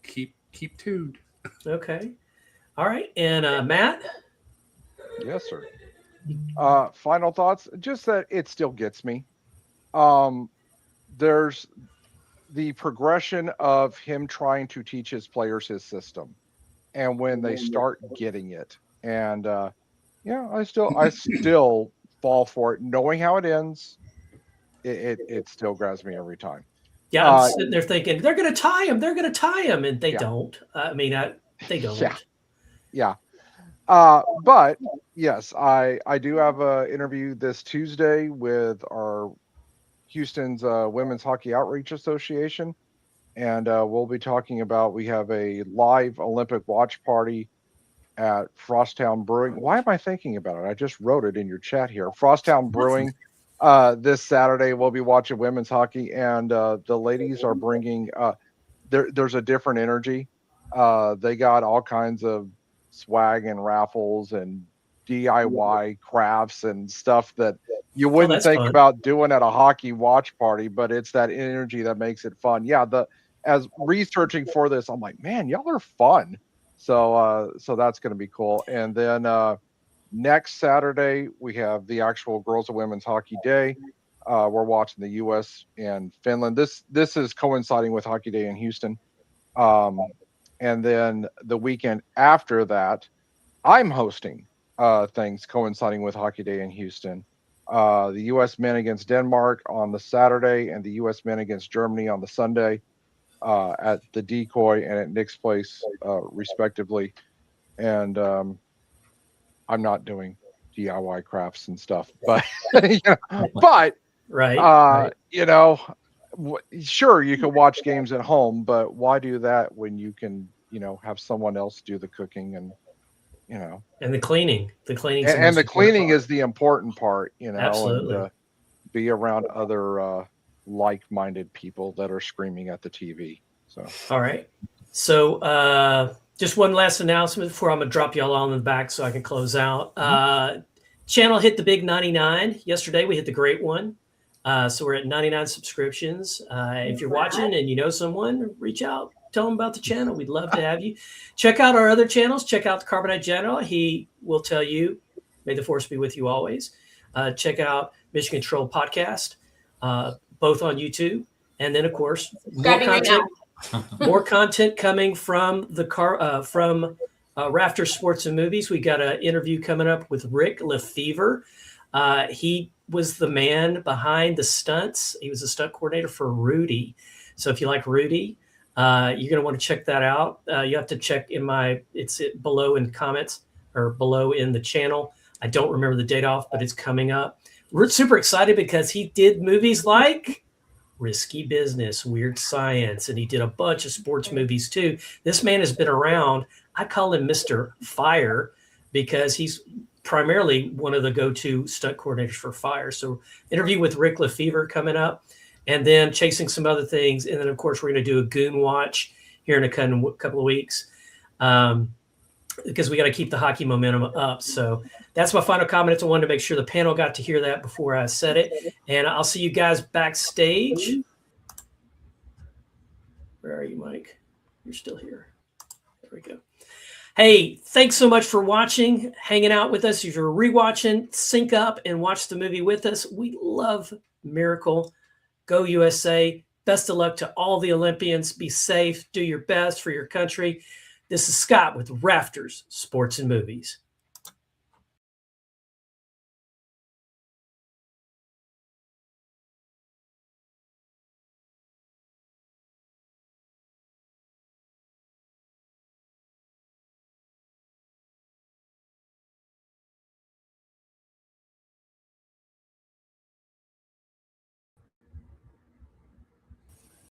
keep tuned. Okay. All right. And Matt? Yes, sir. Final thoughts. Just that it still gets me. There's the progression of him trying to teach his players his system, and when they start getting it, and I still fall for it, knowing how it ends. It still grabs me every time. Yeah, I'm sitting there thinking they're going to tie him. They're going to tie him, and they don't. I mean, they don't. Yeah. But yes, I do have an interview this Tuesday with our Houston's Women's Hockey Outreach Association, and we'll be talking about, we have a live Olympic watch party at Frosttown Brewing. Why am I thinking about it? I just wrote it in your chat here. Frosttown Brewing. This Saturday we'll be watching women's hockey, and the ladies are bringing. There's a different energy. They got all kinds of swag and raffles and DIY crafts and stuff that you wouldn't think about doing at a hockey watch party, but it's that energy that makes it fun. Yeah, as researching for this, I'm like, man, y'all are fun. So that's going to be cool. And then next Saturday we have the actual Girls and Women's Hockey Day. We're watching the U.S. and Finland. This is coinciding with Hockey Day in Houston. And then the weekend after that, I'm hosting things coinciding with Hockey Day in Houston. The U.S. men against Denmark on the Saturday, and the U.S. men against Germany on the Sunday at the Decoy and at Nick's Place, respectively. And I'm not doing DIY crafts and stuff, but right. Sure, you can watch games at home, but why do that when you can, have someone else do the cooking and and the cleaning. The cleaning and the cleaning is the important part, Absolutely. and be around other like-minded people that are screaming at the TV. So all right. So just one last announcement before I'm gonna drop y'all on the back so I can close out. Channel hit the big 99 yesterday. We hit the great one. So we're at 99 subscriptions. If you're watching and you know someone, reach out, tell them about the channel. We'd love to have you. Check out our other channels. Check out the Carbonite General. He will tell you, may the force be with you always. Check out Mission Control Podcast, both on YouTube. And then, of course, more content coming from the RAFTERS Sports and Movies. We got an interview coming up with Rick Lefevre. He was the man behind the stunts. He was a stunt coordinator for Rudy. So if you like Rudy, you're going to want to check that out. You have to check it's below in comments or below in the channel. I don't remember the date off, but it's coming up. We're super excited because he did movies like Risky Business, Weird Science, and he did a bunch of sports movies too. This man has been around. I call him Mr. Fire because he's primarily one of the go-to stunt coordinators for Fire. So interview with Rick Lefevre coming up, and then chasing some other things. And then, of course, we're going to do a Goon Watch here in a couple of weeks because we got to keep the hockey momentum up. So that's my final comment. I wanted to make sure the panel got to hear that before I said it. And I'll see you guys backstage. Where are you, Mike? You're still here. There we go. Hey, thanks so much for watching, hanging out with us. If you're rewatching, sync up and watch the movie with us. We love Miracle. Go USA. Best of luck to all the Olympians. Be safe. Do your best for your country. This is Scott with RAFTERS Sports and Movies.